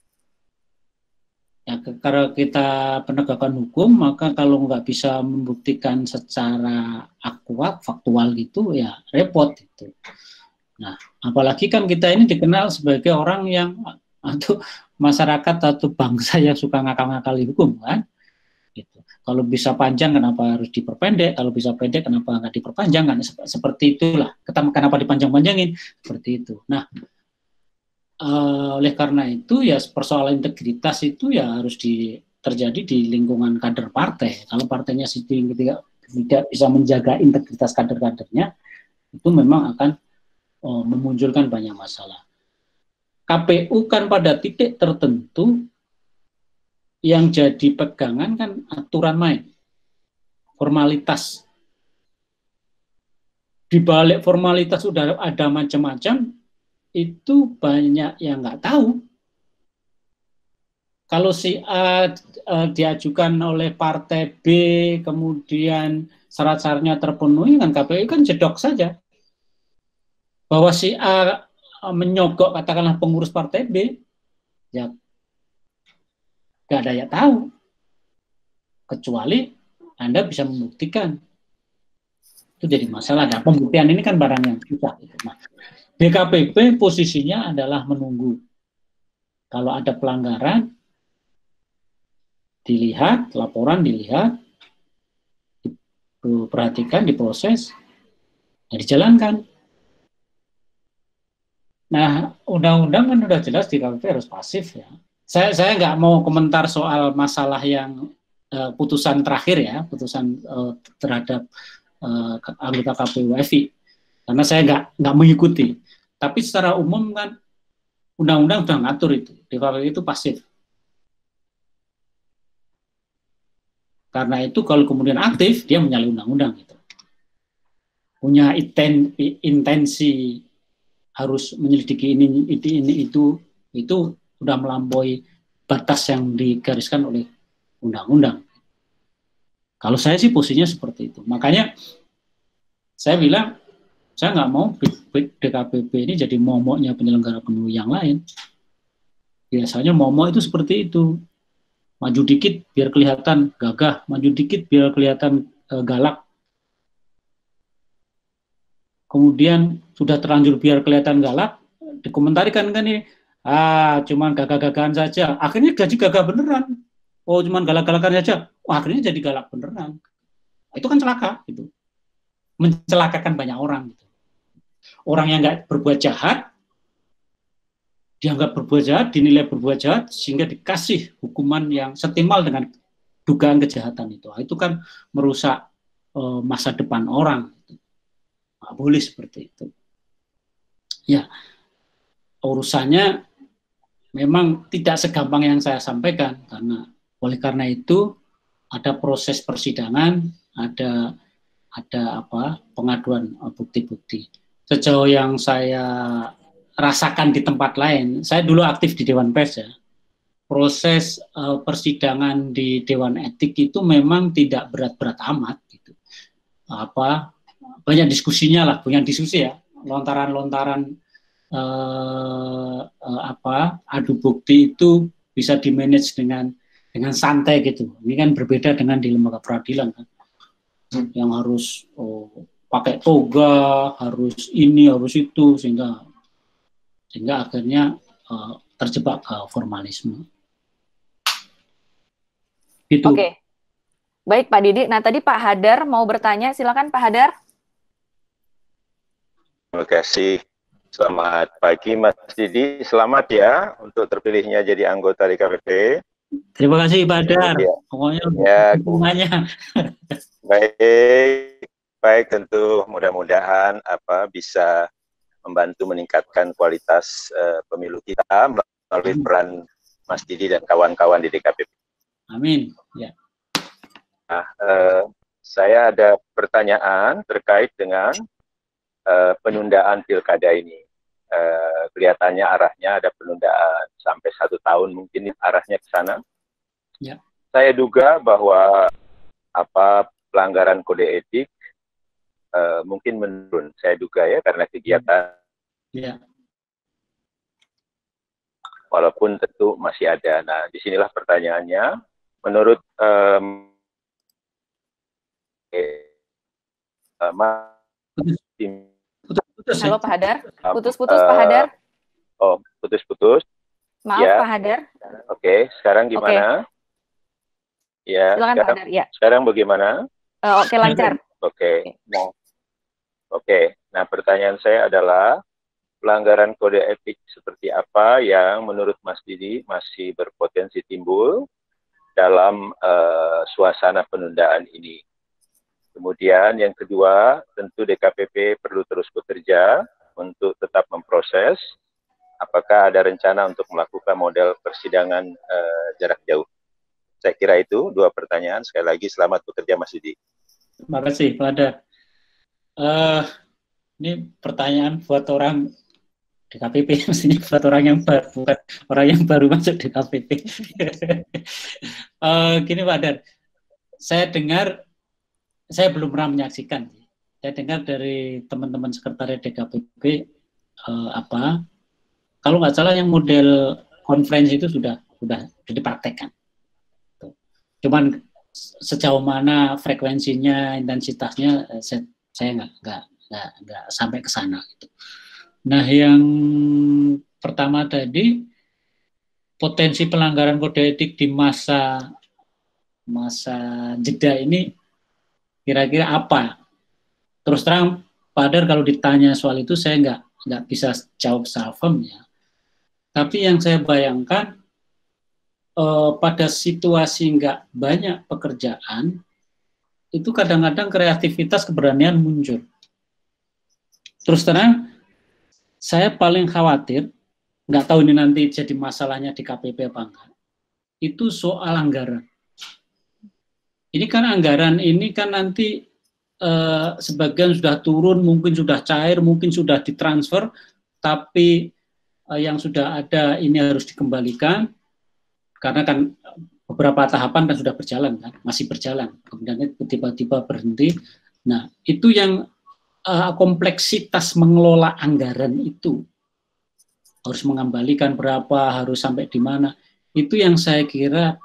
Ya, karena kita penegakan hukum, maka kalau nggak bisa membuktikan secara akurat, faktual gitu, ya repot gitu. Nah, apalagi kan kita ini dikenal sebagai orang yang atau masyarakat atau bangsa yang suka ngakal-ngakali hukum kan. Gitu. Kalau bisa panjang, kenapa harus diperpendek? Kalau bisa pendek, kenapa nggak diperpanjang? Kan seperti itulah. Kenapa dipanjang-panjangin? Seperti itu. Nah. Oleh karena itu ya persoalan integritas itu ya harus terjadi di lingkungan kader partai. Kalau partainya tidak bisa menjaga integritas kader-kadernya, itu memang akan memunculkan banyak masalah. KPU kan pada titik tertentu yang jadi pegangan kan aturan main, formalitas. Di balik formalitas sudah ada macam-macam. Itu banyak yang nggak tahu. Kalau si A diajukan oleh partai B, kemudian syarat-syaratnya terpenuhi, kan KPU kan jedok saja. Bahwa si A menyogok katakanlah pengurus partai B, ya nggak ada yang tahu. Kecuali Anda bisa membuktikan. Itu jadi masalah. Nah, pembuktian ini kan barang yang susah. Gitu. Nah, DKPP posisinya adalah menunggu. Kalau ada pelanggaran, dilihat, laporan dilihat, diperhatikan, diproses, dan dijalankan. Nah, undang-undang kan sudah jelas DKPP harus pasif ya. Saya nggak mau komentar soal masalah yang putusan terakhir ya, putusan terhadap anggota KPU RI. Karena saya nggak mengikuti. Tapi secara umum kan undang-undang sudah ngatur itu. DKPP itu pasif. Karena itu kalau kemudian aktif, dia menyalahi undang-undang. Gitu. Punya intensi harus menyelidiki ini itu sudah melampaui batas yang digariskan oleh undang-undang. Kalau saya sih posisinya seperti itu. Makanya saya bilang, saya nggak mau DKPP ini jadi momoknya penyelenggara pemilu yang lain. Biasanya momok itu seperti itu. Maju dikit biar kelihatan gagah, maju dikit biar kelihatan galak. Kemudian sudah terlanjur biar kelihatan galak, dikomentarikan kan ini, cuman gagah-gagahan saja. Akhirnya jadi gagah beneran. Oh, cuman galak-galakan saja. Akhirnya jadi galak beneran. Itu kan celaka gitu. Mencelakakan banyak orang gitu. Orang yang nggak berbuat jahat dianggap berbuat jahat, dinilai berbuat jahat sehingga dikasih hukuman yang setimpal dengan dugaan kejahatan itu. Itu kan merusak masa depan orang. Nggak boleh seperti itu. Ya, urusannya memang tidak segampang yang saya sampaikan oleh karena itu ada proses persidangan, ada pengaduan bukti-bukti. Sejauh yang saya rasakan di tempat lain, saya dulu aktif di Dewan Pers ya. Proses persidangan di Dewan Etik itu memang tidak berat-berat amat gitu. Banyak diskusinya lah, banyak diskusi ya, lontaran-lontaran adu bukti itu bisa dimanage dengan santai gitu. Ini kan berbeda dengan di lembaga peradilan kan, yang harus pakai toga, harus ini, harus itu, sehingga akhirnya terjebak ke formalisme. Gitu. Oke. Baik Pak Didi. Nah tadi Pak Hadar mau bertanya, silakan Pak Hadar. Terima kasih. Selamat pagi Mas Didi. Selamat ya untuk terpilihnya jadi anggota DKPP. Terima kasih Pak Hadar. Pokoknya ya, hubungannya. Baik tentu mudah-mudahan bisa membantu meningkatkan kualitas pemilu kita melalui peran Mas Didi dan kawan-kawan di DKPP. Amin. Ya. Nah, saya ada pertanyaan terkait dengan penundaan pilkada ini. Kelihatannya arahnya ada penundaan sampai 1 tahun, mungkin arahnya ke sana. Ya. Saya duga bahwa pelanggaran kode etik mungkin menurun. Saya duga ya karena kegiatan. Ya. Walaupun tentu masih ada. Nah, disinilah pertanyaannya. Menurut halo Pak Hadar, putus-putus Pak Hadar. Oh, putus-putus. Maaf ya. Pak Hadar. Oke, sekarang gimana? Ya. Silakan Pak Hadar. Ya. Sekarang bagaimana? Oke, lancar. Oke. Nah, pertanyaan saya adalah pelanggaran kode etik seperti apa yang menurut Mas Didi masih berpotensi timbul dalam suasana penundaan ini. Kemudian yang kedua, tentu DKPP perlu terus bekerja untuk tetap memproses apakah ada rencana untuk melakukan model persidangan jarak jauh. Saya kira itu 2 pertanyaan. Sekali lagi selamat bekerja Mas Didi. Terima kasih Pak Hadar. Ini pertanyaan buat orang DKPP, mestinya buat orang yang baru, bukan orang yang baru masuk DKPP. Gini Pak Hadar, saya dengar, saya belum pernah menyaksikan. Saya dengar dari teman-teman sekretariat DKPP kalau nggak salah yang model konferensi itu sudah dipraktekkan. Cuman sejauh mana frekuensinya, intensitasnya, saya nggak sampai ke sana. Gitu. Nah, yang pertama tadi potensi pelanggaran kode etik di masa jeda ini kira-kira apa? Terus terang, Pak Hadar kalau ditanya soal itu saya nggak bisa jawab secara firm ya. Tapi yang saya bayangkan pada situasi nggak banyak pekerjaan itu kadang-kadang kreativitas keberanian muncul. Terus terang, saya paling khawatir, nggak tahu ini nanti jadi masalahnya di KPP apa enggak, itu soal anggaran. Ini kan anggaran ini kan nanti sebagian sudah turun, mungkin sudah cair, mungkin sudah ditransfer, tapi yang sudah ada ini harus dikembalikan, karena kan beberapa tahapan kan sudah berjalan, kan masih berjalan, kemudian tiba-tiba berhenti. Nah, itu yang kompleksitas mengelola anggaran itu, harus mengembalikan berapa, harus sampai di mana, itu yang saya kira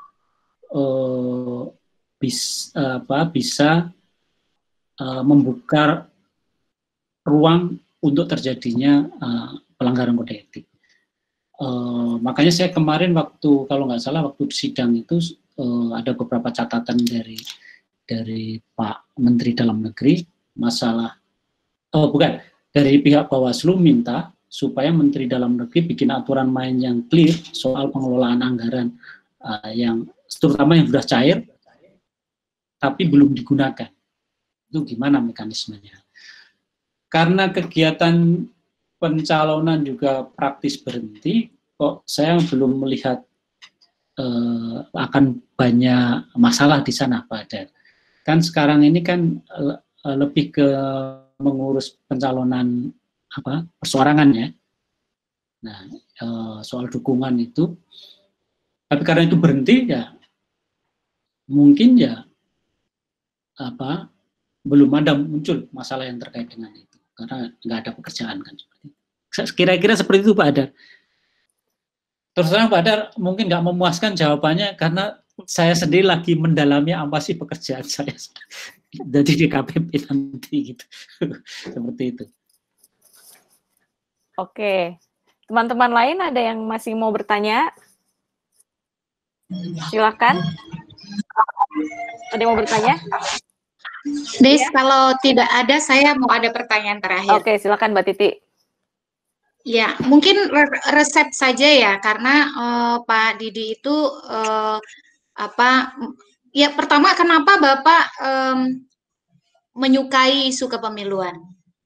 bisa membuka ruang untuk terjadinya pelanggaran kode etik. Makanya saya kemarin kalau nggak salah waktu sidang itu ada beberapa catatan dari Pak Menteri Dalam Negeri masalah dari pihak Bawaslu minta supaya Menteri Dalam Negeri bikin aturan main yang clear soal pengelolaan anggaran yang terutama yang sudah cair tapi belum digunakan. Itu gimana mekanismenya? Karena kegiatan pencalonan juga praktis berhenti, kok saya belum melihat akan banyak masalah di sana, Pak Hadar. Kan sekarang ini kan lebih ke mengurus pencalonan perseorangan ya. Nah, soal dukungan itu, tapi karena itu berhenti ya, mungkin ya belum ada muncul masalah yang terkait dengan itu, karena nggak ada pekerjaan kan seperti itu. Kira-kira seperti itu Pak Hadar. Terus terang Pak Hadar mungkin nggak memuaskan jawabannya karena saya sendiri lagi mendalami apa sih pekerjaan saya jadi di KPP nanti gitu. Seperti itu. Oke, teman-teman lain ada yang masih mau bertanya? Silakan. Ada yang mau bertanya? Des, kalau tidak ada, saya mau ada pertanyaan terakhir. Oke, silakan Mbak Titi. Ya, mungkin resep saja ya, karena Pak Didi itu ya pertama kenapa Bapak menyukai isu kepemiluan?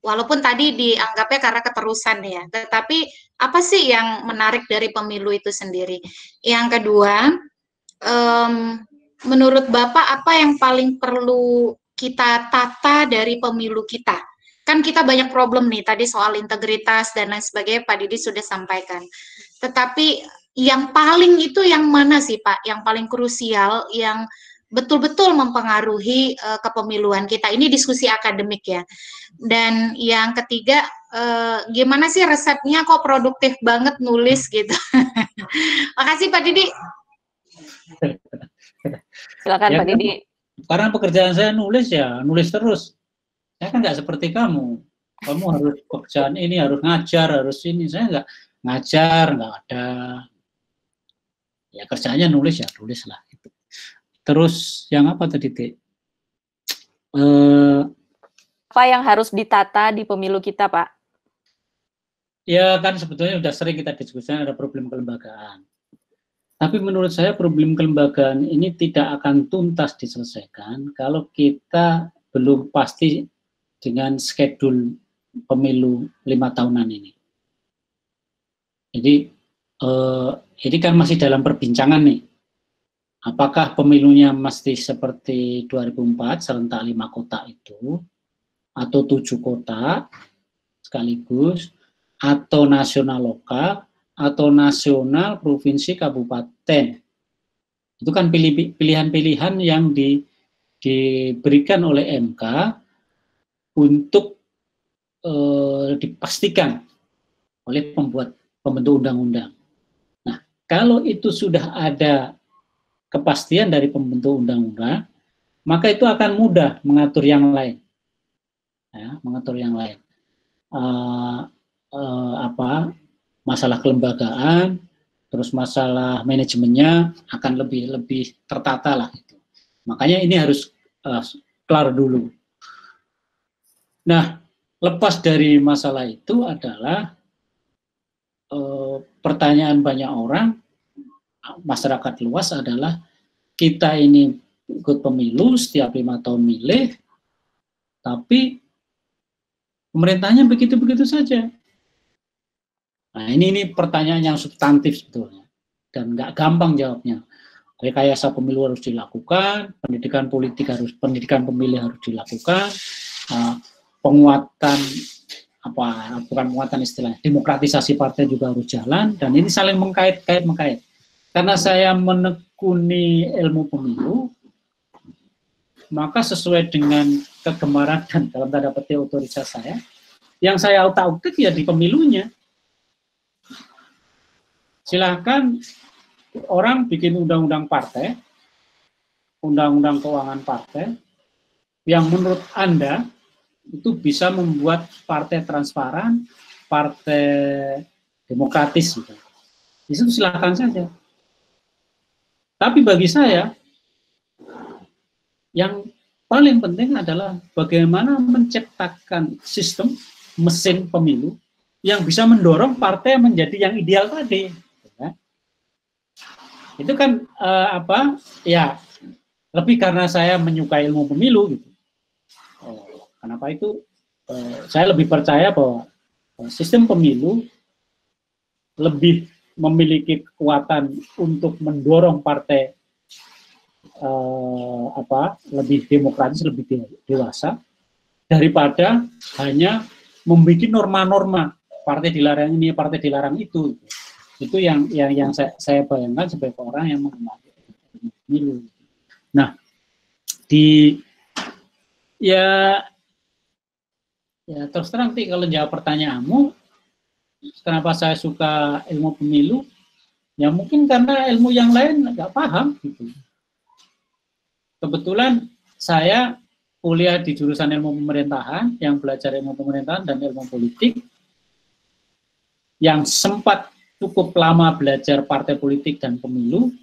Walaupun tadi dianggapnya karena keterusan ya, tetapi apa sih yang menarik dari pemilu itu sendiri? Yang kedua, menurut Bapak apa yang paling perlu kita tata dari pemilu kita? Kan kita banyak problem nih, tadi soal integritas dan lain sebagainya Pak Didi sudah sampaikan. Tetapi yang paling itu yang mana sih Pak? Yang paling krusial, yang betul-betul mempengaruhi kepemiluan kita. Ini diskusi akademik ya. Dan yang ketiga, gimana sih resepnya kok produktif banget nulis gitu. Makasih Pak Didi. Silakan Ya, Pak Didi. Karena pekerjaan saya nulis ya, nulis terus. Saya kan nggak seperti kamu. Kamu harus pekerjaan ini, harus ngajar, harus ini. Saya nggak ngajar, nggak ada. Ya kerjaannya nulis ya, tulis lah. Terus yang apa tadi, Tik? Apa yang harus ditata di pemilu kita, Pak? Ya kan sebetulnya sudah sering kita diskusikan ada problem kelembagaan. Tapi menurut saya problem kelembagaan ini tidak akan tuntas diselesaikan kalau kita belum pasti dengan schedule pemilu 5 tahunan ini. Jadi ini kan masih dalam perbincangan nih. Apakah pemilunya mesti seperti 2004 serentak 5 kota itu, atau 7 kota sekaligus, atau nasional lokal, atau nasional provinsi kabupaten. Itu kan pilihan-pilihan yang diberikan oleh MK untuk dipastikan oleh pembentuk undang-undang. Nah, kalau itu sudah ada kepastian dari pembentuk undang-undang, maka itu akan mudah mengatur yang lain. Ya, mengatur yang lain. Masalah kelembagaan, terus masalah manajemennya akan lebih tertata lah. Gitu. Makanya ini harus kelar dulu. Nah, lepas dari masalah itu adalah pertanyaan banyak orang, masyarakat luas adalah kita ini ikut pemilu setiap 5 tahun milih, tapi pemerintahnya begitu-begitu saja. Nah ini pertanyaan yang substantif sebetulnya dan nggak gampang jawabnya. Rekayasa pemilu harus dilakukan, pendidikan pemilih harus dilakukan, penguatan bukan penguatan istilahnya, demokratisasi partai juga harus jalan, dan ini saling mengkait. Karena saya menekuni ilmu pemilu, maka sesuai dengan kegemaran dan dalam tanda petik otoritas saya, yang saya utak-utik ya di pemilunya. Silahkan orang bikin undang-undang partai, undang-undang keuangan partai, yang menurut Anda itu bisa membuat partai transparan, partai demokratis gitu. Itu silakan saja. Tapi bagi saya yang paling penting adalah bagaimana menciptakan sistem mesin pemilu yang bisa mendorong partai menjadi yang ideal tadi. Itu kan lebih karena saya menyukai ilmu pemilu gitu. Kenapa itu saya lebih percaya bahwa sistem pemilu lebih memiliki kekuatan untuk mendorong partai lebih demokratis, lebih dewasa daripada hanya membuat norma-norma partai dilarang ini, partai dilarang itu. Itu yang saya bayangkan sebagai orang yang mengenal pemilu. Nah, ya terus terang kalau jawab pertanyaanmu, kenapa saya suka ilmu pemilu? Ya mungkin karena ilmu yang lain nggak paham gitu. Kebetulan saya kuliah di jurusan ilmu pemerintahan, yang belajar ilmu pemerintahan dan ilmu politik, yang sempat cukup lama belajar partai politik dan pemilu,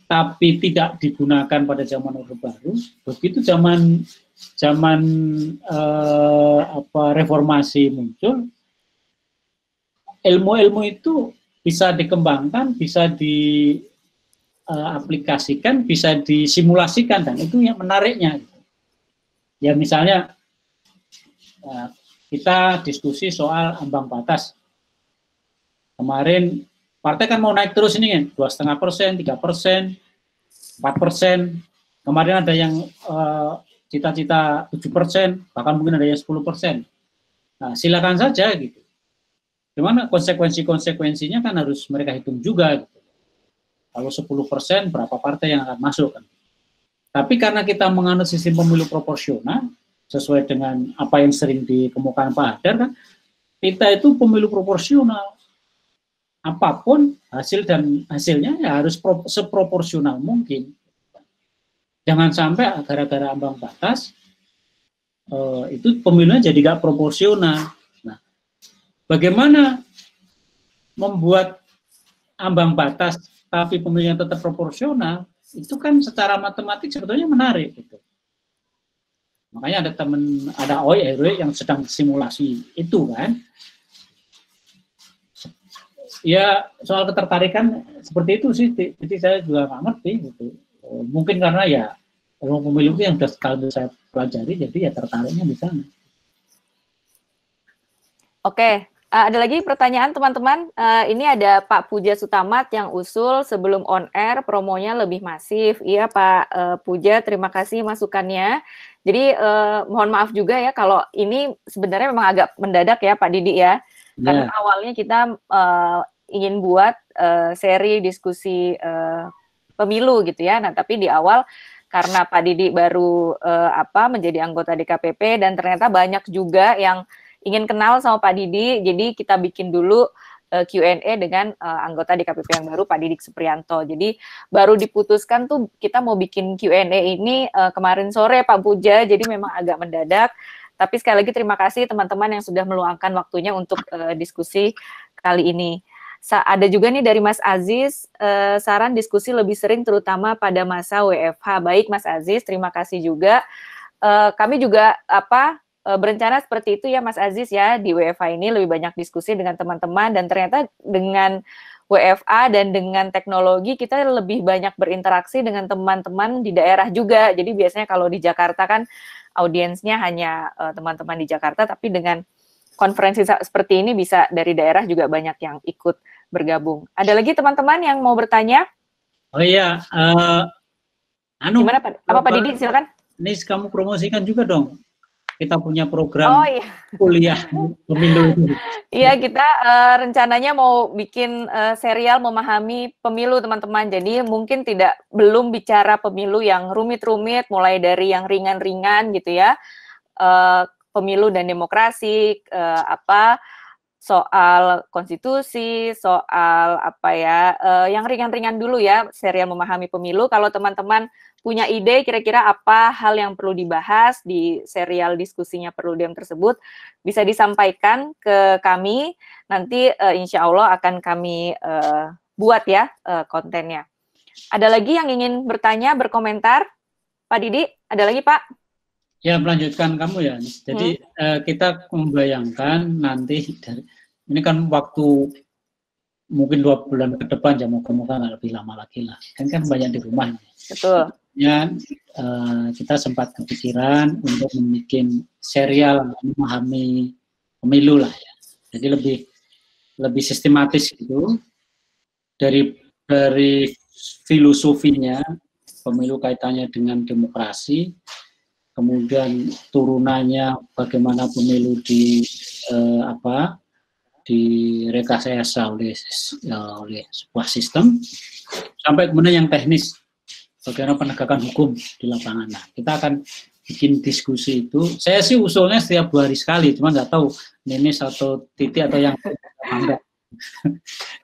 tapi tidak digunakan pada zaman Orde Baru. Begitu zaman reformasi muncul, ilmu-ilmu itu bisa dikembangkan, bisa diaplikasikan, bisa disimulasikan, dan itu yang menariknya. Ya misalnya kita diskusi soal ambang batas. Kemarin partai kan mau naik terus ini kan, 2,5%, 3%, 4%. Kemarin ada yang cita-cita 7%, bahkan mungkin ada yang 10%. Nah, silakan saja gitu. Gimana konsekuensinya kan harus mereka hitung juga gitu. Kalau 10% berapa partai yang akan masuk kan. Tapi karena kita menganut sistem pemilu proporsional sesuai dengan apa yang sering dikemukakan Pak Hadar kan, kita itu pemilu proporsional. Apapun hasilnya ya harus seproporsional mungkin. Jangan sampai gara-gara ambang batas itu pemilunya jadi nggak proporsional. Nah, bagaimana membuat ambang batas tapi pemilunya tetap proporsional? Itu kan secara matematik sebetulnya menarik gitu. Makanya ada OI yang sedang simulasi itu kan. Ya soal ketertarikan seperti itu sih, jadi saya juga nggak ngerti gitu. Mungkin karena ya ilmu pemilu yang sudah sekali saya pelajari, jadi ya tertariknya di sana. Oke, ada lagi pertanyaan teman-teman. Ini ada Pak Puja Sutamat yang usul sebelum on air promonya lebih masif. Iya Pak Puja, terima kasih masukannya. Jadi mohon maaf juga ya kalau ini sebenarnya memang agak mendadak ya Pak Didi ya. Karena awalnya kita ingin buat seri diskusi pemilu gitu ya. Nah, tapi di awal karena Pak Didi baru menjadi anggota DKPP dan ternyata banyak juga yang ingin kenal sama Pak Didi, jadi kita bikin dulu Q&A dengan anggota DKPP yang baru, Pak Didik Supriyanto. Jadi baru diputuskan tuh kita mau bikin Q&A ini kemarin sore Pak Puja, jadi memang agak mendadak. Tapi sekali lagi terima kasih teman-teman yang sudah meluangkan waktunya untuk diskusi kali ini. Ada juga nih dari Mas Aziz, saran diskusi lebih sering terutama pada masa WFH. Baik Mas Aziz, terima kasih juga. Kami juga berencana seperti itu ya Mas Aziz ya, di WFH ini lebih banyak diskusi dengan teman-teman, dan ternyata dengan WFA dan dengan teknologi kita lebih banyak berinteraksi dengan teman-teman di daerah juga. Jadi biasanya kalau di Jakarta kan audiensnya hanya teman-teman di Jakarta, tapi dengan konferensi seperti ini bisa dari daerah juga banyak yang ikut bergabung. Ada lagi teman-teman yang mau bertanya? Oh iya, gimana Pak? Apa Pak Didi, silakan. Nis, kamu promosikan juga dong. Kita punya program kuliah pemilu. Iya, kita rencananya mau bikin serial memahami pemilu teman-teman. Jadi mungkin belum bicara pemilu yang rumit-rumit, mulai dari yang ringan-ringan gitu ya. Pemilu dan demokrasi, soal konstitusi, soal yang ringan-ringan dulu ya, serial memahami pemilu. Kalau teman-teman punya ide kira-kira apa hal yang perlu dibahas di serial diskusinya Perludem tersebut, bisa disampaikan ke kami, nanti insya Allah akan kami buat ya kontennya. Ada lagi yang ingin bertanya, berkomentar? Pak Didi, ada lagi Pak? Ya, melanjutkan kamu ya. Jadi kita membayangkan nanti, ini kan waktu mungkin 2 bulan ke depan, ya moga-moga nggak lebih lama lagi lah. Kan banyak di rumah. Betul. Ya, kita sempat kepikiran untuk membuat serial memahami pemilu lah ya. Jadi lebih sistematis gitu dari filosofinya pemilu kaitannya dengan demokrasi, kemudian turunannya bagaimana pemilu direkayasa oleh sebuah sistem, sampai kemudian yang teknis bagaimana penegakan hukum di lapangan. Nah, kita akan bikin diskusi itu, saya sih usulnya setiap 2 hari sekali, cuma nggak tahu Ninis atau Titi atau yang enggak.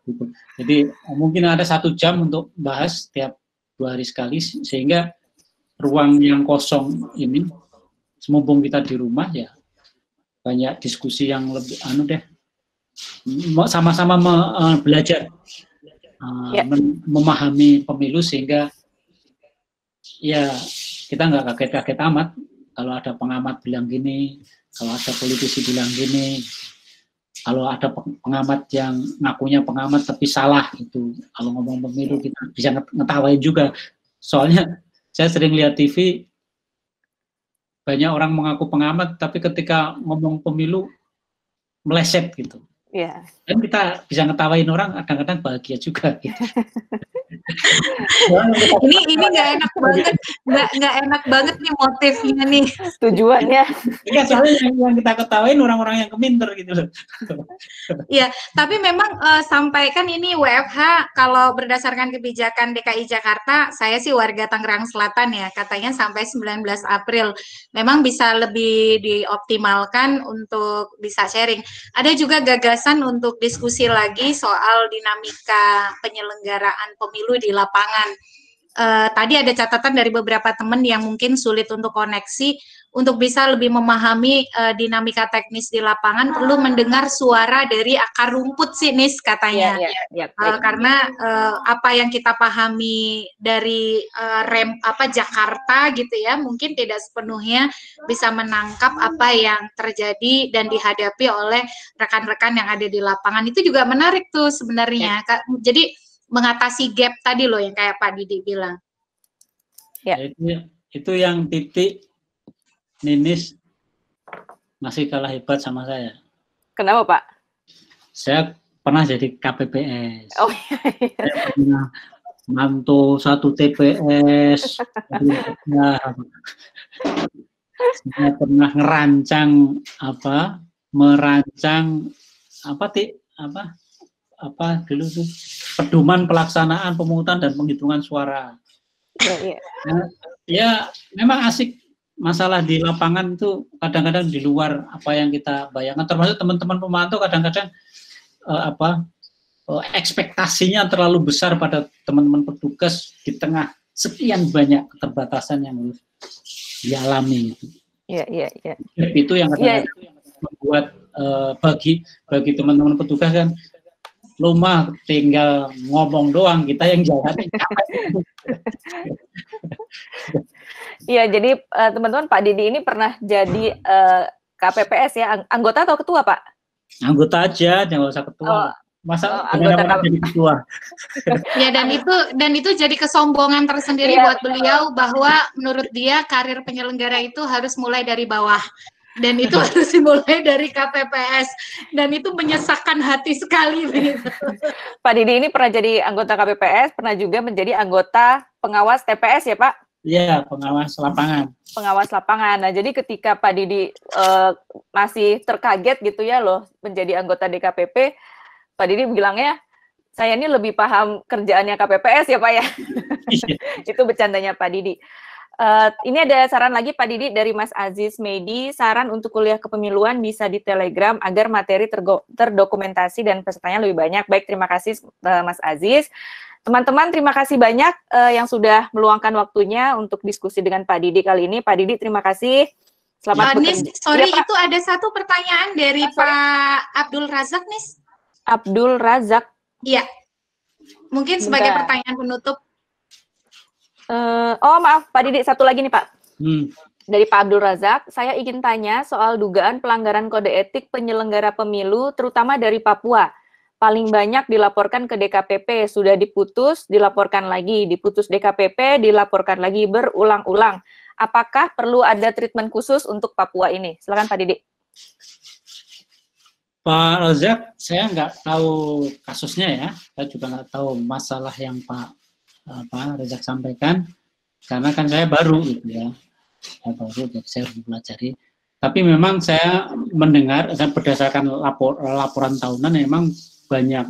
Gitu. Jadi mungkin ada 1 jam untuk bahas setiap 2 hari sekali, sehingga ruang yang kosong ini, mumpung kita di rumah ya, banyak diskusi yang lebih sama-sama belajar, memahami pemilu, sehingga ya kita nggak kaget-kaget amat kalau ada pengamat bilang gini, kalau ada politisi bilang gini, kalau ada pengamat yang ngakunya pengamat tapi salah itu, kalau ngomong pemilu kita bisa ngetawain juga. Soalnya saya sering lihat TV, banyak orang mengaku pengamat tapi ketika ngomong pemilu meleset gitu. Yeah. Dan kita bisa ngetawain orang, kadang-kadang bahagia juga. Gitu. ini nggak enak banget, nggak enak banget nih motifnya nih. Tujuannya. Iya, soalnya yang kita ketawain orang-orang yang keminter gitu loh. Iya, tapi memang sampaikan ini WFH kalau berdasarkan kebijakan DKI Jakarta, saya sih warga Tangerang Selatan ya, katanya sampai 19 April. Memang bisa lebih dioptimalkan untuk bisa sharing. Ada juga gagasan untuk diskusi lagi soal dinamika penyelenggaraan pemilu di lapangan. Tadi ada catatan dari beberapa teman yang mungkin sulit untuk koneksi, untuk bisa lebih memahami dinamika teknis di lapangan, perlu mendengar suara dari akar rumput sih, Nis, katanya. Karena apa yang kita pahami dari Jakarta gitu ya, mungkin tidak sepenuhnya bisa menangkap apa yang terjadi dan dihadapi oleh rekan-rekan yang ada di lapangan. Itu juga menarik tuh sebenarnya. Jadi mengatasi gap tadi loh yang kayak Pak Didi bilang. Ya. Itu yang Titi, Ninis masih kalah hebat sama saya. Kenapa, Pak? Saya pernah jadi KPPS. Oh iya. Saya pernah mantu 1 TPS. Saya pernah merancang dulu tuh pedoman pelaksanaan pemungutan dan penghitungan suara. Ya memang asik. Masalah di lapangan itu kadang-kadang di luar apa yang kita bayangkan, termasuk teman-teman pemantau kadang-kadang ekspektasinya terlalu besar pada teman-teman petugas di tengah sekian banyak keterbatasan yang harus dialami. Iya. Itu yang kadang-kadang membuat bagi teman-teman petugas kan, lu mah tinggal ngomong doang, kita yang jalanin. Iya, jadi teman-teman, Pak Didi ini pernah jadi KPPS ya, anggota atau ketua, Pak? Anggota aja, jangan usah ketua. Masa anggota jadi ketua. Ya, dan itu jadi kesombongan tersendiri buat beliau, bahwa menurut dia karir penyelenggara itu harus mulai dari bawah. Dan itu harus dimulai dari KPPS, dan itu menyesakkan hati sekali. Pak Didi ini pernah jadi anggota KPPS, pernah juga menjadi anggota pengawas TPS ya, Pak? Iya, pengawas lapangan. Pengawas lapangan. Nah, jadi ketika Pak Didi masih terkaget gitu ya loh menjadi anggota DKPP, Pak Didi bilangnya, saya ini lebih paham kerjaannya KPPS ya Pak ya. Itu bercandanya Pak Didi. Ini ada saran lagi Pak Didi dari Mas Aziz Medi, saran untuk kuliah kepemiluan bisa di Telegram agar materi terdokumentasi dan pesertanya lebih banyak. Baik, terima kasih Mas Aziz. Teman-teman, terima kasih banyak yang sudah meluangkan waktunya untuk diskusi dengan Pak Didi kali ini. Pak Didi, terima kasih. Selamat bekerja. Sorry, ya, itu ada satu pertanyaan dari Pak Abdul Razak, Nis. Abdul Razak. Iya. Mungkin sebagai pertanyaan penutup. Maaf, Pak Didi, satu lagi nih, Pak. Dari Pak Abdul Razak, saya ingin tanya soal dugaan pelanggaran kode etik penyelenggara pemilu, terutama dari Papua. Paling banyak dilaporkan ke DKPP, sudah diputus, dilaporkan lagi, diputus DKPP, dilaporkan lagi, berulang-ulang. Apakah perlu ada treatment khusus untuk Papua ini? Silakan Pak Didi. Pak Razak, saya nggak tahu kasusnya ya, saya juga nggak tahu masalah yang Pak Razak sampaikan, karena kan saya baru gitu ya, jadi saya harus pelajari. Tapi memang saya mendengar, berdasarkan laporan tahunan, memang banyak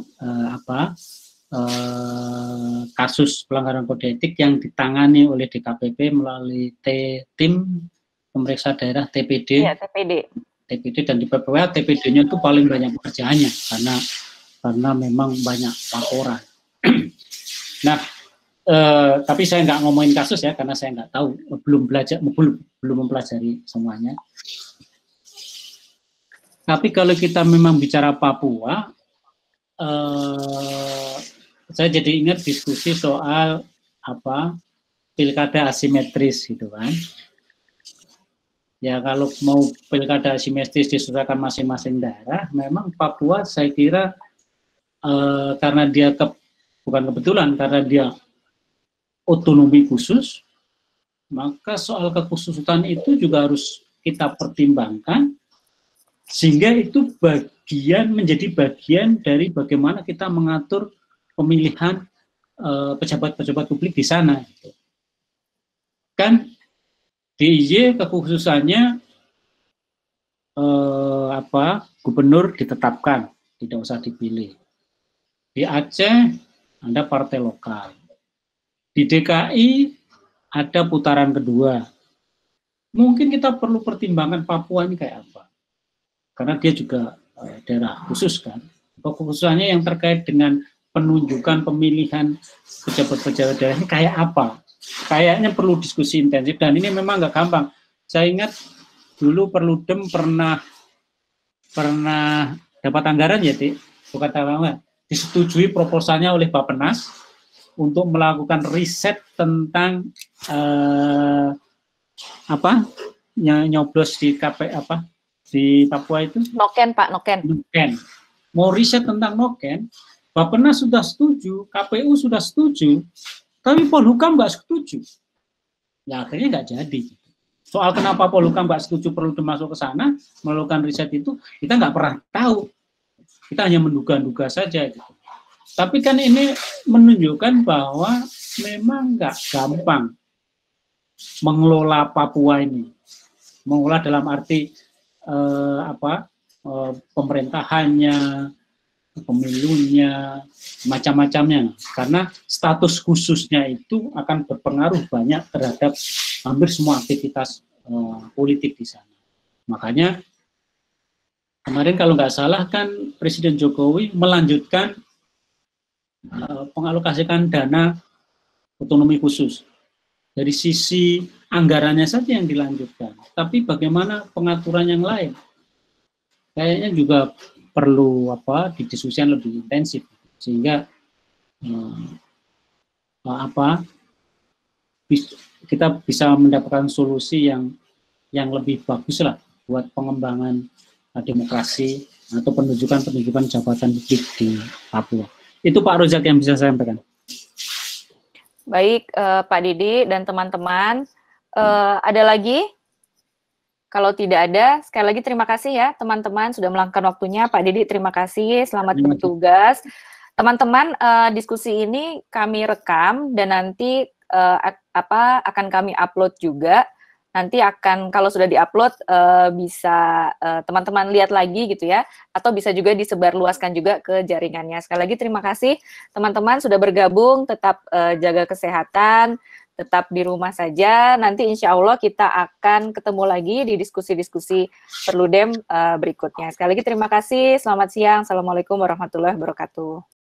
kasus pelanggaran kode etik yang ditangani oleh DKPP melalui tim pemeriksa daerah TPD. Iya, TPD dan di PPWA TPD-nya itu paling banyak pekerjaannya karena memang banyak laporan. Nah, tapi saya nggak ngomongin kasus ya, karena saya nggak tahu, belum mempelajari semuanya. Tapi kalau kita memang bicara Papua, saya jadi ingat diskusi soal pilkada asimetris gitu kan. Ya kalau mau pilkada asimetris disesuaikan masing-masing daerah, memang Papua saya kira karena dia bukan kebetulan, karena dia otonomi khusus, maka soal kekhususan itu juga harus kita pertimbangkan, sehingga itu menjadi bagian dari bagaimana kita mengatur pemilihan pejabat-pejabat publik di sana. Kan DIY kekhususannya gubernur ditetapkan, tidak usah dipilih. Di Aceh ada partai lokal. Di DKI ada putaran kedua. Mungkin kita perlu pertimbangkan Papua ini kayak apa. Karena dia juga daerah khusus kan. Kekhususannya yang terkait dengan penunjukan pemilihan pejabat-pejabat daerah ini kayak apa. Kayaknya perlu diskusi intensif, dan ini memang nggak gampang. Saya ingat dulu Perludem pernah dapat anggaran ya, bukan anggaran, disetujui proposalnya oleh Bappenas untuk melakukan riset tentang nyoblos di di Papua itu. Noken, Pak, Noken. Mau riset tentang Noken, Bappenas sudah setuju, KPU sudah setuju, tapi Polhukam nggak setuju. Ya akhirnya nggak jadi. Soal kenapa Polhukam nggak setuju perlu masuk ke sana, melakukan riset itu, kita nggak pernah tahu. Kita hanya menduga-duga saja gitu. Tapi kan ini menunjukkan bahwa memang nggak gampang mengelola Papua ini. Mengelola dalam arti pemerintahannya, pemilunya, macam-macamnya, karena status khususnya itu akan berpengaruh banyak terhadap hampir semua aktivitas politik di sana. Makanya kemarin kalau nggak salah kan Presiden Jokowi melanjutkan pengalokasikan dana otonomi khusus. Dari sisi anggarannya saja yang dilanjutkan, tapi bagaimana pengaturan yang lain? Kayaknya juga perlu didiskusikan lebih intensif, sehingga kita bisa mendapatkan solusi yang lebih bagus lah buat pengembangan demokrasi atau penunjukan jabatan publik di Papua. Itu Pak Rozak yang bisa saya sampaikan. Baik, Pak Didi dan teman-teman, ada lagi? Kalau tidak ada, sekali lagi terima kasih ya teman-teman sudah meluangkan waktunya. Pak Didi terima kasih, selamat bertugas. Teman-teman, diskusi ini kami rekam dan nanti akan kami upload juga. Nanti kalau sudah diupload bisa teman-teman lihat lagi gitu ya, atau bisa juga disebarluaskan juga ke jaringannya. Sekali lagi terima kasih teman-teman sudah bergabung, tetap jaga kesehatan, tetap di rumah saja. Nanti insya Allah kita akan ketemu lagi di diskusi-diskusi Perludem berikutnya. Sekali lagi terima kasih, selamat siang, Assalamualaikum warahmatullahi wabarakatuh.